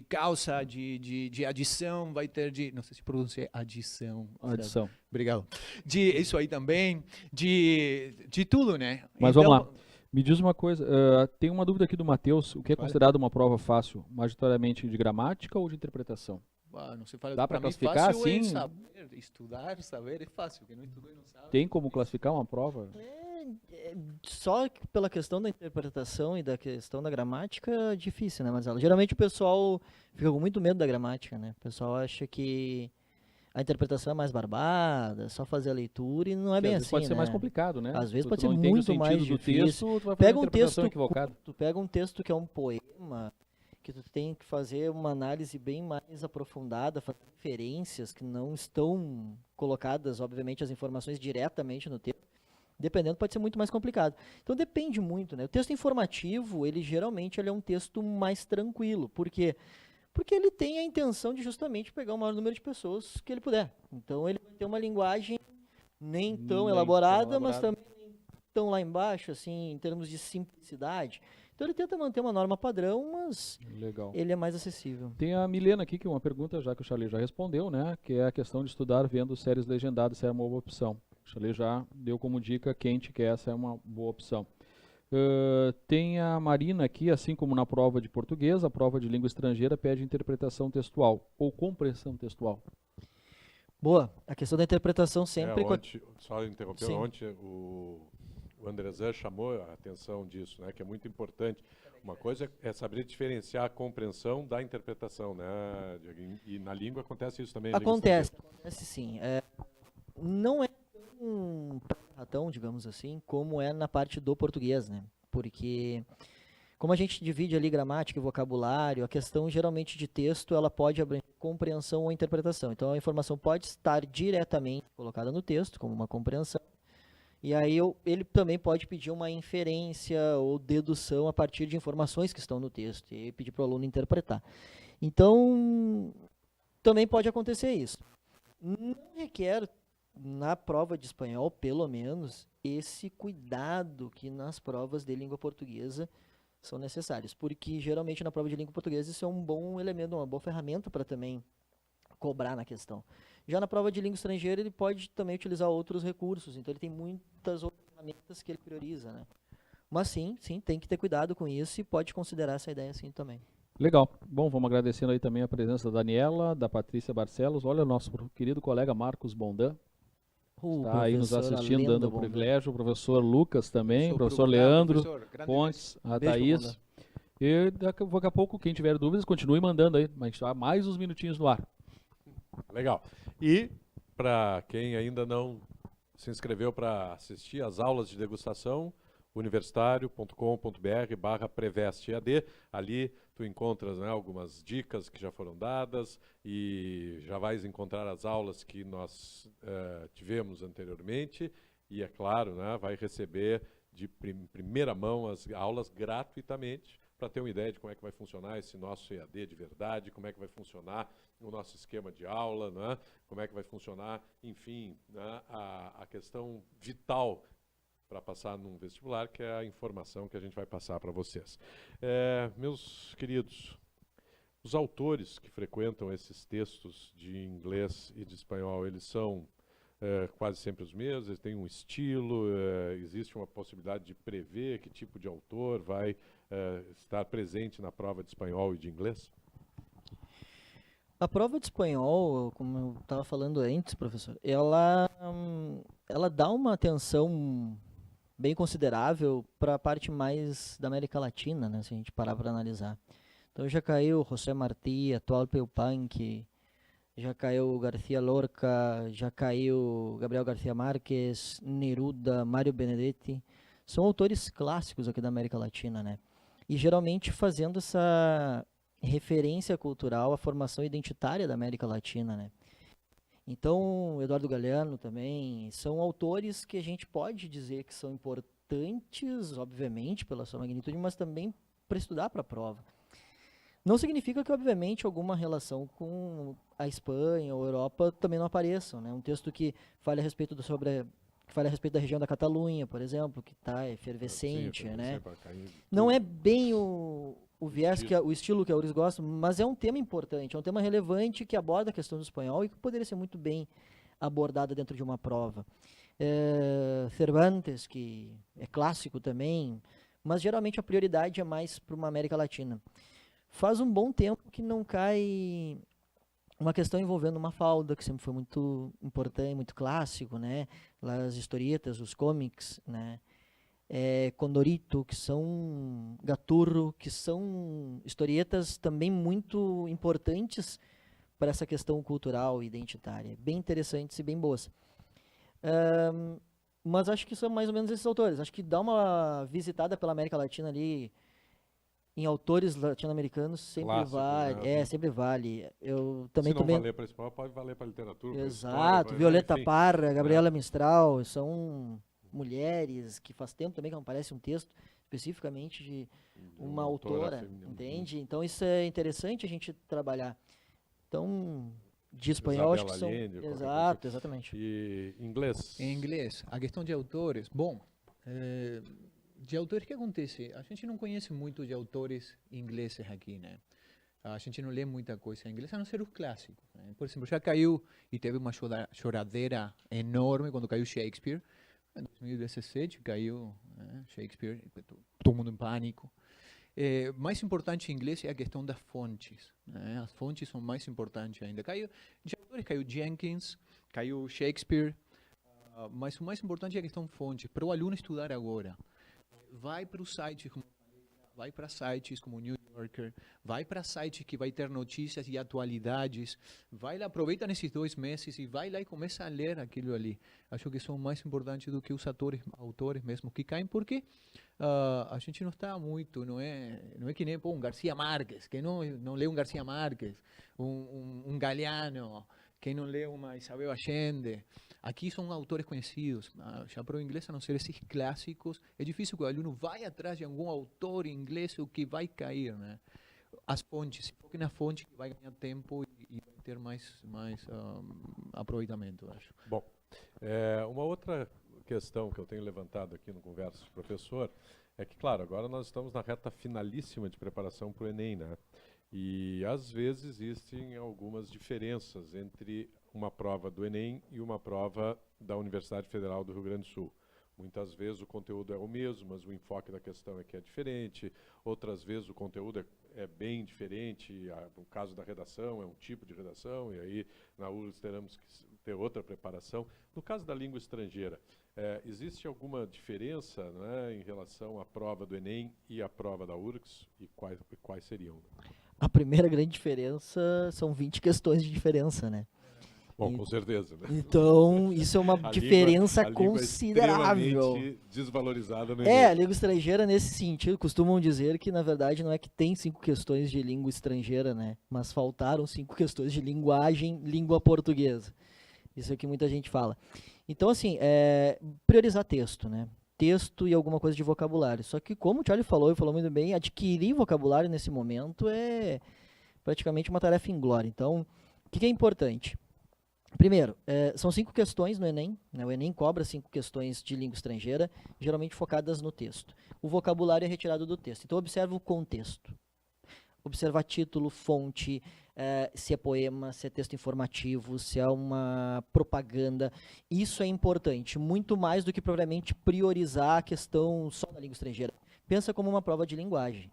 causa, de adição, vai ter de, não sei se pronuncia adição. Adição. Obrigado. De isso aí também, de tudo, né? Mas então, vamos lá. Me diz uma coisa, tem uma dúvida aqui do Matheus, o que é considerado uma prova fácil, majoritariamente de gramática ou de interpretação? Não se fala, dá para classificar assim? Saber, estudar, saber é fácil, quem não estudou e não sabe. Tem como classificar uma prova? Só pela questão da interpretação e da questão da gramática é difícil, né, Marcelo? Geralmente o pessoal fica com muito medo da gramática, né? O pessoal acha que a interpretação é mais barbada, só fazer a leitura e não é bem assim, pode ser né? mais complicado, né? Às vezes pode ser muito mais difícil. Tu vai fazer uma interpretação equivocada. Tu pega um texto que é um poema, que tu tem que fazer uma análise bem mais aprofundada, fazer referências que não estão colocadas, obviamente, as informações diretamente no texto. Dependendo, pode ser muito mais complicado. Então, depende muito, né? O texto informativo, ele geralmente é um texto mais tranquilo. Por quê? Porque ele tem a intenção de justamente pegar o maior número de pessoas que ele puder. Então, ele vai ter uma linguagem nem tão elaborada, mas também nem tão lá embaixo, assim, em termos de simplicidade. Então, ele tenta manter uma norma padrão, mas ele é mais acessível. Tem a Milena aqui, que é uma pergunta, já que o Charlie já respondeu, né? Que é a questão de estudar vendo séries legendadas, se é uma boa opção. O Charlie já deu como dica quente que essa é uma boa opção. Tem a Marina aqui, assim como na prova de português, a prova de língua estrangeira pede interpretação textual ou compreensão textual. Boa, a questão da interpretação sempre... Só interrompendo, ontem o Andrezé chamou a atenção disso, né, que é muito importante. Uma coisa é saber diferenciar a compreensão da interpretação, né? E na língua acontece isso também. Acontece sim. Não é tão, digamos assim, como é na parte do português, né? Porque como a gente divide ali gramática e vocabulário, a questão geralmente de texto, ela pode abranger compreensão ou interpretação. Então a informação pode estar diretamente colocada no texto, como uma compreensão, e aí ele também pode pedir uma inferência ou dedução a partir de informações que estão no texto, e pedir para o aluno interpretar. Então, também pode acontecer isso. Não requer, na prova de espanhol, pelo menos, esse cuidado que nas provas de língua portuguesa são necessários, porque geralmente na prova de língua portuguesa isso é um bom elemento, uma boa ferramenta para também cobrar na questão. Já na prova de língua estrangeira ele pode também utilizar outros recursos, então ele tem muitas outras ferramentas que ele prioriza, né? Mas sim, tem que ter cuidado com isso e pode considerar essa ideia assim também. Legal. Bom, vamos agradecendo aí também a presença da Daniela, da Patrícia Barcelos, olha o nosso querido colega Marcos Bondan, está aí nos assistindo, dando o privilégio, o professor Lucas também, o professor Leandro Pontes, a Thaís. E daqui a pouco, quem tiver dúvidas, continue mandando aí, mas há mais uns minutinhos no ar. Legal. E para quem ainda não se inscreveu para assistir às aulas de degustação, universitario.com.br/prevestead, ali tu encontras, né, algumas dicas que já foram dadas e já vais encontrar as aulas que nós tivemos anteriormente e, é claro, né, vai receber de primeira mão as aulas gratuitamente para ter uma ideia de como é que vai funcionar esse nosso EAD de verdade, como é que vai funcionar o nosso esquema de aula, né, como é que vai funcionar, enfim, né, a questão vital para passar num vestibular, que é a informação que a gente vai passar para vocês. Meus queridos, os autores que frequentam esses textos de inglês e de espanhol, eles são quase sempre os mesmos, eles têm um estilo, existe uma possibilidade de prever que tipo de autor vai estar presente na prova de espanhol e de inglês? A prova de espanhol, como eu estava falando antes, professor, ela dá uma atenção bem considerável para a parte mais da América Latina, né, se a gente parar para analisar. Então já caiu José Martí, Atahualpa Yupanqui, já caiu García Lorca, já caiu Gabriel García Márquez, Neruda, Mário Benedetti. São autores clássicos aqui da América Latina, né? E geralmente fazendo essa referência cultural à formação identitária da América Latina, né? Então, Eduardo Galeano também, são autores que a gente pode dizer que são importantes, obviamente, pela sua magnitude, mas também para estudar para a prova. Não significa que, obviamente, alguma relação com a Espanha ou a Europa também não apareçam, né? Um texto que fale a respeito da região da Catalunha, por exemplo, que está efervescente, né? Não é bem o viés, o estilo que a URGS gosta, mas é um tema importante, é um tema relevante que aborda a questão do espanhol e que poderia ser muito bem abordada dentro de uma prova. Cervantes, que é clássico também, mas geralmente a prioridade é mais para uma América Latina. Faz um bom tempo que não cai uma questão envolvendo Mafalda, que sempre foi muito importante, muito clássico, né? Lá as historietas, os comics, né? Condorito, que são Gaturro, que são historietas também muito importantes para essa questão cultural e identitária. Bem interessantes e bem boas. Mas acho que são mais ou menos esses autores. Acho que dá uma visitada pela América Latina ali, em autores latino-americanos, sempre Clássico, vale. né? Sempre vale. Eu também Se não valer para espanhol, pode valer para literatura. Exato. História, Violeta enfim, Parra, Gabriela Mistral, são mulheres que faz tempo também que não aparece um texto especificamente de uma autora, feminina. entende? Então isso é interessante a gente trabalhar. Então, de espanhol acho que são... Allende, qualquer Exato, coisa. exatamente. E inglês? Em inglês, a questão de autores. Bom, de autores, o que acontece? A gente não conhece muito de autores ingleses aqui, né? A gente não lê muita coisa em inglês, a não ser os clássicos, né? Por exemplo, já caiu e teve uma choradeira enorme quando caiu Shakespeare. Em 2017 caiu, né, Shakespeare, todo mundo em pânico. Mais importante em inglês é a questão das fontes, né? As fontes são mais importantes ainda. De autores caiu Jenkins, caiu Shakespeare, mas o mais importante é a questão fontes. Para o aluno estudar agora, vai para o site, vai para sites como o New Yorker, vai para sites que vai ter notícias e atualidades, vai lá, aproveita nesses 2 meses e vai lá e começa a ler aquilo ali. Acho que são mais importantes do que os autores mesmo que caem, porque a gente não está muito, não é que nem um García Márquez, quem não lê um García Márquez, um Galeano, quem não lê uma Isabel Allende. Aqui são autores conhecidos. Já para o inglês, a não ser esses clássicos, é difícil que o aluno vá atrás de algum autor em inglês o que vai cair, né? As fontes, se foque na fonte, que vai ganhar tempo e vai ter mais aproveitamento, acho. Bom, uma outra questão que eu tenho levantado aqui no Conversa de Professor é que, claro, agora nós estamos na reta finalíssima de preparação para o Enem, né? E às vezes existem algumas diferenças entre uma prova do Enem e uma prova da Universidade Federal do Rio Grande do Sul. Muitas vezes o conteúdo é o mesmo, mas o enfoque da questão é que é diferente. Outras vezes o conteúdo é bem diferente. No caso da redação, é um tipo de redação, e aí na URGS teremos que ter outra preparação. No caso da língua estrangeira, existe alguma diferença, né, em relação à prova do Enem e à prova da URGS? E quais seriam? A primeira grande diferença são 20 questões de diferença, né? Bom, com certeza, né? Então, isso é uma diferença a língua considerável. É extremamente desvalorizada no A Enem. língua estrangeira, nesse sentido, costumam dizer que, na verdade, não é que tem 5 questões de língua estrangeira, né? Mas faltaram 5 questões de linguagem, língua portuguesa. Isso é o que muita gente fala. Então, assim, priorizar texto, né? Texto e alguma coisa de vocabulário. Só que, como o Charlie falou, e falou muito bem, adquirir vocabulário nesse momento é praticamente uma tarefa inglória. Então, o que é importante? Primeiro, são 5 questões no Enem, né? O Enem cobra 5 questões de língua estrangeira, geralmente focadas no texto. O vocabulário é retirado do texto, então observa o contexto. Observar título, fonte, se é poema, se é texto informativo, se é uma propaganda. Isso é importante, muito mais do que propriamente priorizar a questão só da língua estrangeira. Pensa como uma prova de linguagem.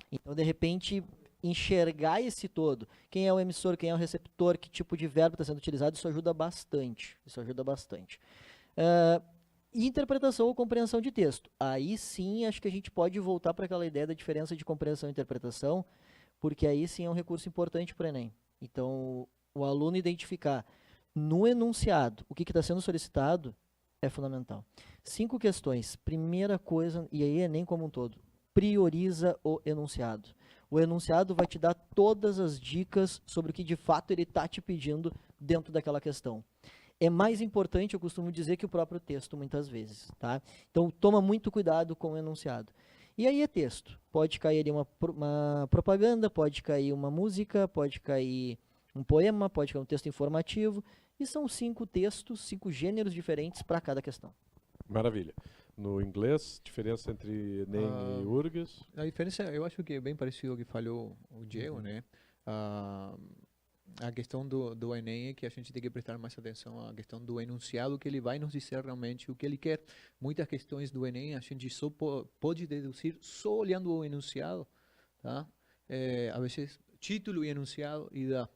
Então, de repente, enxergar esse todo, quem é o emissor, quem é o receptor, que tipo de verbo está sendo utilizado, isso ajuda bastante. Interpretação ou compreensão de texto. Aí sim, acho que a gente pode voltar para aquela ideia da diferença de compreensão e interpretação, porque aí sim é um recurso importante para o Enem. Então, o aluno identificar no enunciado o que está sendo solicitado é fundamental. 5 questões. Primeira coisa, e aí Enem como um todo, prioriza o enunciado. O enunciado vai te dar todas as dicas sobre o que de fato ele está te pedindo dentro daquela questão. É mais importante, eu costumo dizer, que o próprio texto, muitas vezes. Tá? Então, toma muito cuidado com o enunciado. E aí é texto. Pode cair ali uma propaganda, pode cair uma música, pode cair um poema, pode cair um texto informativo. E são 5 textos, 5 gêneros diferentes para cada questão. Maravilha. No inglês, diferença entre Enem e URGS? A diferença, eu acho que é bem parecido ao que falou o Diego, né? A questão do Enem é que a gente tem que prestar mais atenção à questão do enunciado, que ele vai nos dizer realmente o que ele quer. Muitas questões do Enem a gente só pode deduzir só olhando o enunciado, tá? A vezes título e enunciado e dá.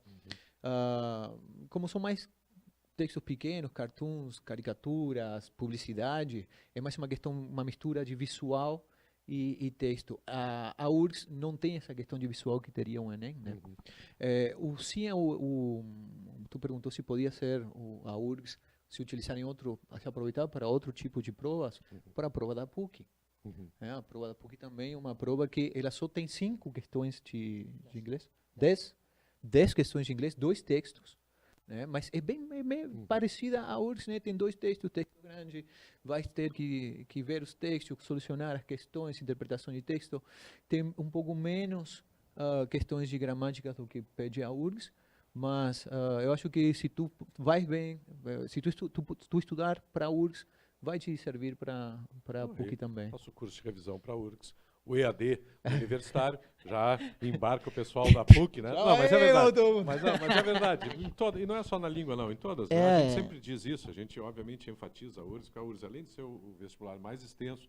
Como são mais textos pequenos, cartoons, caricaturas, publicidade, é mais uma questão, uma mistura de visual e texto. A URGS não tem essa questão de visual que teria um Enem, né? Tu perguntou se podia ser a URGS se utilizar se aproveitar para outro tipo de provas, para a prova da PUC. A prova da PUC também é uma prova que ela só tem 5 questões de inglês, 10 questões de inglês, 2 textos. Né? Mas é bem parecida à URGS, né? Tem 2 textos, texto grande, vai ter que ver os textos, solucionar as questões, interpretação de texto. Tem um pouco menos questões de gramática do que pede a URGS, mas eu acho que se tu vai bem, se tu estudar para a URGS, vai te servir para a PUC também. Faço curso de revisão para a URGS. O EAD universitário, já embarca o pessoal da PUC, né? Não, mas é verdade. Mas é verdade. E não é só na língua, não. Em todas. Né? A gente sempre diz isso. A gente, obviamente, enfatiza a URGS, porque a URGS, além de ser o vestibular mais extenso,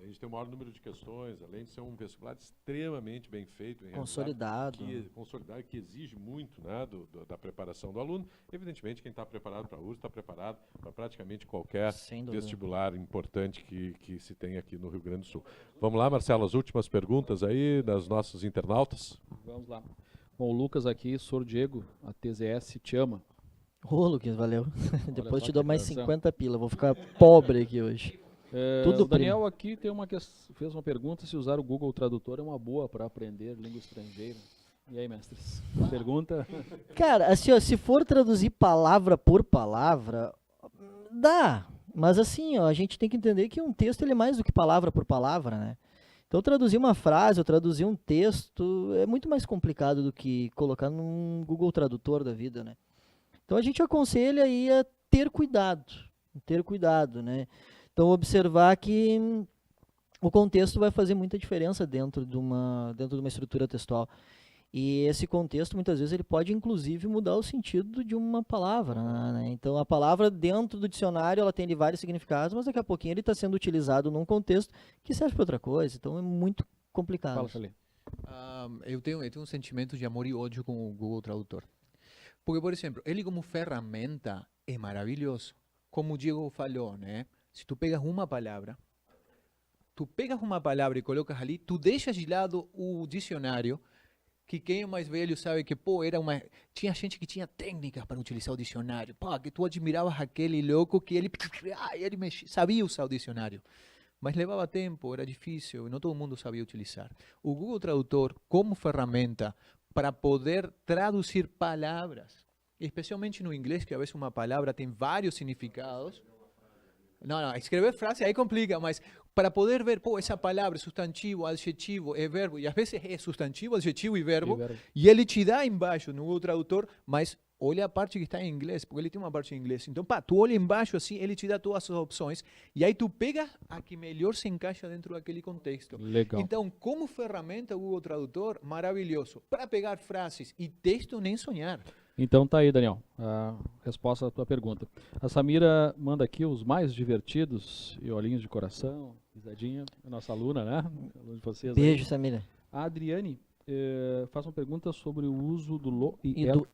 a gente tem o maior número de questões, além de ser um vestibular extremamente bem feito. Consolidado. Consolidado, que exige muito, né, da preparação do aluno. Evidentemente, quem está preparado para a URGS está preparado para praticamente qualquer vestibular importante que se tem aqui no Rio Grande do Sul. Vamos lá, Marcelo, as últimas perguntas aí das nossos internautas. Vamos lá. Bom, o Lucas aqui, Sr. Diego, a TZS te ama. Ô, Lucas, valeu. Depois te dou mais 50 pila, vou ficar pobre aqui hoje. O Daniel aqui fez uma pergunta se usar o Google Tradutor é uma boa para aprender língua estrangeira. E aí, mestres? Pergunta? Cara, assim, ó, se for traduzir palavra por palavra, dá. Mas assim, ó, a gente tem que entender que um texto ele é mais do que palavra por palavra, né? Então, traduzir uma frase ou traduzir um texto é muito mais complicado do que colocar num Google Tradutor da vida, né? Então, a gente aconselha aí a ter cuidado, né? Então, observar que o contexto vai fazer muita diferença dentro de uma estrutura textual. E esse contexto, muitas vezes, ele pode, inclusive, mudar o sentido de uma palavra, né? Então, a palavra dentro do dicionário, ela tem ali vários significados, mas daqui a pouquinho ele está sendo utilizado num contexto que serve para outra coisa. Então, é muito complicado. Fala, Felipe. Eu tenho um sentimento de amor e ódio com o Google Tradutor. Porque, por exemplo, ele como ferramenta é maravilhoso. Como o Diego falou, né? Se tu pegas uma palavra e colocas ali, tu deixas de lado o dicionário, que quem é mais velho sabe que, tinha gente que tinha técnicas para utilizar o dicionário, que tu admiravas aquele louco que ele sabia usar o dicionário. Mas levava tempo, era difícil, e não todo mundo sabia utilizar. O Google Tradutor, como ferramenta para poder traduzir palavras, especialmente no inglês, que a vezes uma palavra tem vários significados. Não, escrever frase aí complica, mas para poder ver, essa palavra é substantivo, adjetivo, é verbo, e às vezes é substantivo, adjetivo e verbo, e ele te dá embaixo no Google Tradutor, mas olha a parte que está em inglês, porque ele tem uma parte em inglês. Então, pá, tu olha embaixo assim, ele te dá todas as opções, e aí tu pega a que melhor se encaixa dentro daquele contexto. Legal. Então, como ferramenta, o Google Tradutor, maravilhoso. Para pegar frases e texto, nem sonhar. Então tá aí, Daniel, a resposta à tua pergunta. A Samira manda aqui os mais divertidos e olhinhos de coração, risadinha, a nossa aluna, né? Aluna de vocês aí. Beijo, Samira. A Adriane faz uma pergunta sobre o uso do lo e E ela. do-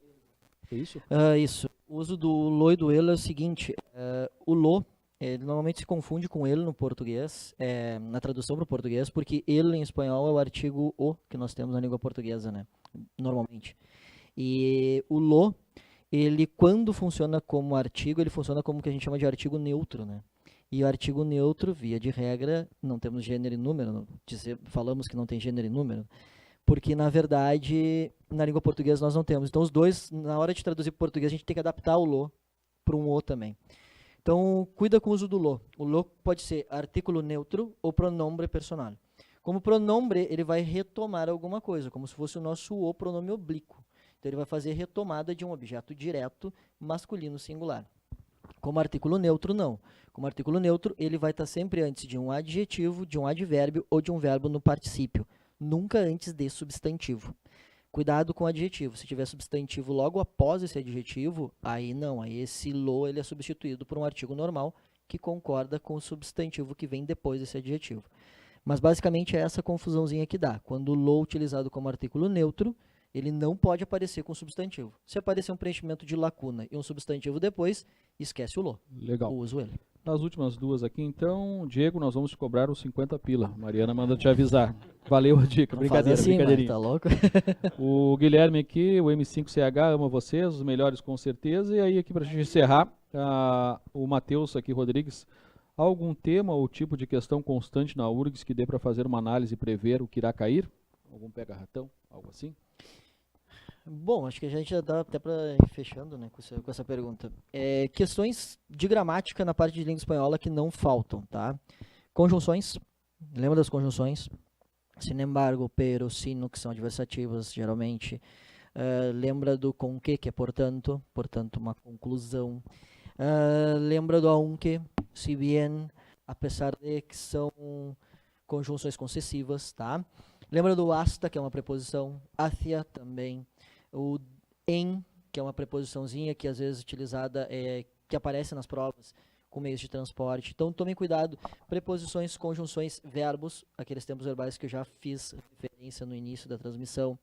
É isso? Isso. O uso do lo e do ele é o seguinte: o lo, ele normalmente se confunde com ele no português, na tradução para o português, porque ele em espanhol é o artigo o que nós temos na língua portuguesa, né? Normalmente. E o lo, ele quando funciona como artigo, ele funciona como o que a gente chama de artigo neutro, né? E o artigo neutro, via de regra, não temos gênero e número, falamos que não tem gênero e número, porque na verdade na língua portuguesa nós não temos. Então os dois, na hora de traduzir para o português, a gente tem que adaptar o lo para um o também. Então cuida com o uso do lo. O lo pode ser artículo neutro ou pronombre personal. Como pronombre, ele vai retomar alguma coisa, como se fosse o nosso o pronome oblíquo. Então ele vai fazer retomada de um objeto direto masculino singular. Como artículo neutro, não. Como artículo neutro, ele vai estar sempre antes de um adjetivo, de um advérbio ou de um verbo no particípio. Nunca antes de substantivo. Cuidado com o adjetivo. Se tiver substantivo logo após esse adjetivo, aí não. Aí esse lo ele é substituído por um artigo normal que concorda com o substantivo que vem depois desse adjetivo. Mas basicamente é essa confusãozinha que dá. Quando o lo utilizado como artículo neutro, ele não pode aparecer com substantivo. Se aparecer um preenchimento de lacuna e um substantivo depois, esquece o lo. Legal. Eu uso ele. Nas últimas duas aqui, então, Diego, nós vamos te cobrar os 50 pila. Mariana manda te avisar. Valeu a dica. Não Brincadeira, faz assim, brincadeirinha. mano, tá louco? O Guilherme aqui, o M5CH ama vocês, os melhores com certeza. E aí aqui pra gente encerrar, o Matheus aqui, Rodrigues, há algum tema ou tipo de questão constante na URGS que dê para fazer uma análise e prever o que irá cair? Algum pega-ratão, algo assim? Bom, acho que a gente já dá até para ir fechando, né, com essa pergunta. Questões de gramática na parte de língua espanhola que não faltam, tá? Conjunções, lembra das conjunções? Sin embargo, pero, sino, que são adversativas, geralmente. Lembra do com que é portanto uma conclusão. Lembra do aunque, si bien, apesar de, que são conjunções concessivas, tá? Lembra do hasta, que é uma preposição, hacia também, o em, que é uma preposiçãozinha que às vezes utilizada, que aparece nas provas com meios de transporte. Então tomem cuidado, preposições, conjunções, verbos, aqueles tempos verbais que eu já fiz referência no início da transmissão,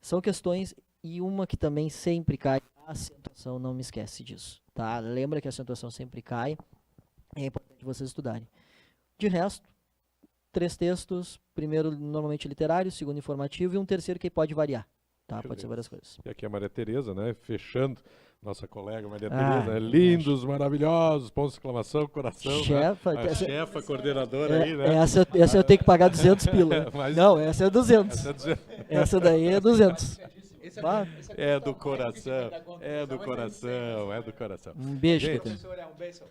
são questões, e uma que também sempre cai, a acentuação, não me esquece disso, tá? Lembra que a acentuação sempre cai, é importante vocês estudarem. De resto, 3 textos, primeiro normalmente literário, segundo informativo e um terceiro que pode variar, tá? Pode ser várias coisas. E aqui a Maria Tereza, né? Fechando, nossa colega Maria Ah, Tereza, né? Lindos, maravilhosos, ponto de exclamação, coração. Chefa, né? A chefa coordenadora aí, né? essa eu tenho que pagar 200 pila. Mas- Não, essa é 200. Essa é dizendo- Essa daí é 200. Ah, É do coração, é do coração, é do coração. um beijo, Gente, Caetano. Professora, um beijo.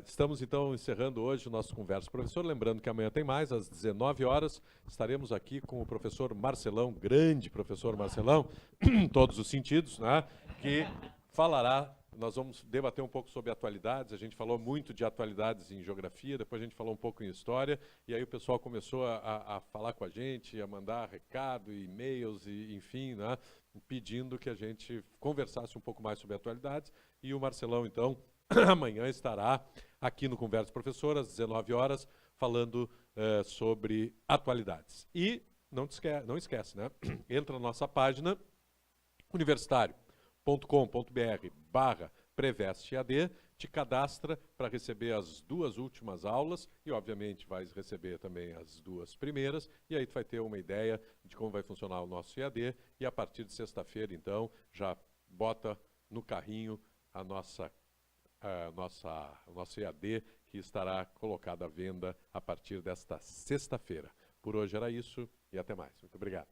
Estamos então encerrando hoje o nosso Conversa Professor. Lembrando que amanhã tem mais, às 19 horas. Estaremos aqui com o professor Marcelão, grande professor Marcelão, em todos os sentidos, né? Que falará. Nós vamos debater um pouco sobre atualidades. A gente falou muito de atualidades em geografia, depois a gente falou um pouco em história, e aí o pessoal começou a falar com a gente, a mandar recado, e-mails, e, enfim, né? Pedindo que a gente conversasse um pouco mais sobre atualidades. E o Marcelão, então, amanhã estará aqui no Conversa Professor, às 19 horas, falando sobre atualidades. E não esquece, né? Entra na nossa página universitario.com.br/PrevestEAD, te cadastra para receber as 2 últimas aulas e, obviamente, vai receber também as 2 primeiras, e aí tu vai ter uma ideia de como vai funcionar o nosso EAD, e a partir de sexta-feira, então, já bota no carrinho o nosso EAD, que estará colocado à venda a partir desta sexta-feira. Por hoje era isso e até mais. Muito obrigado.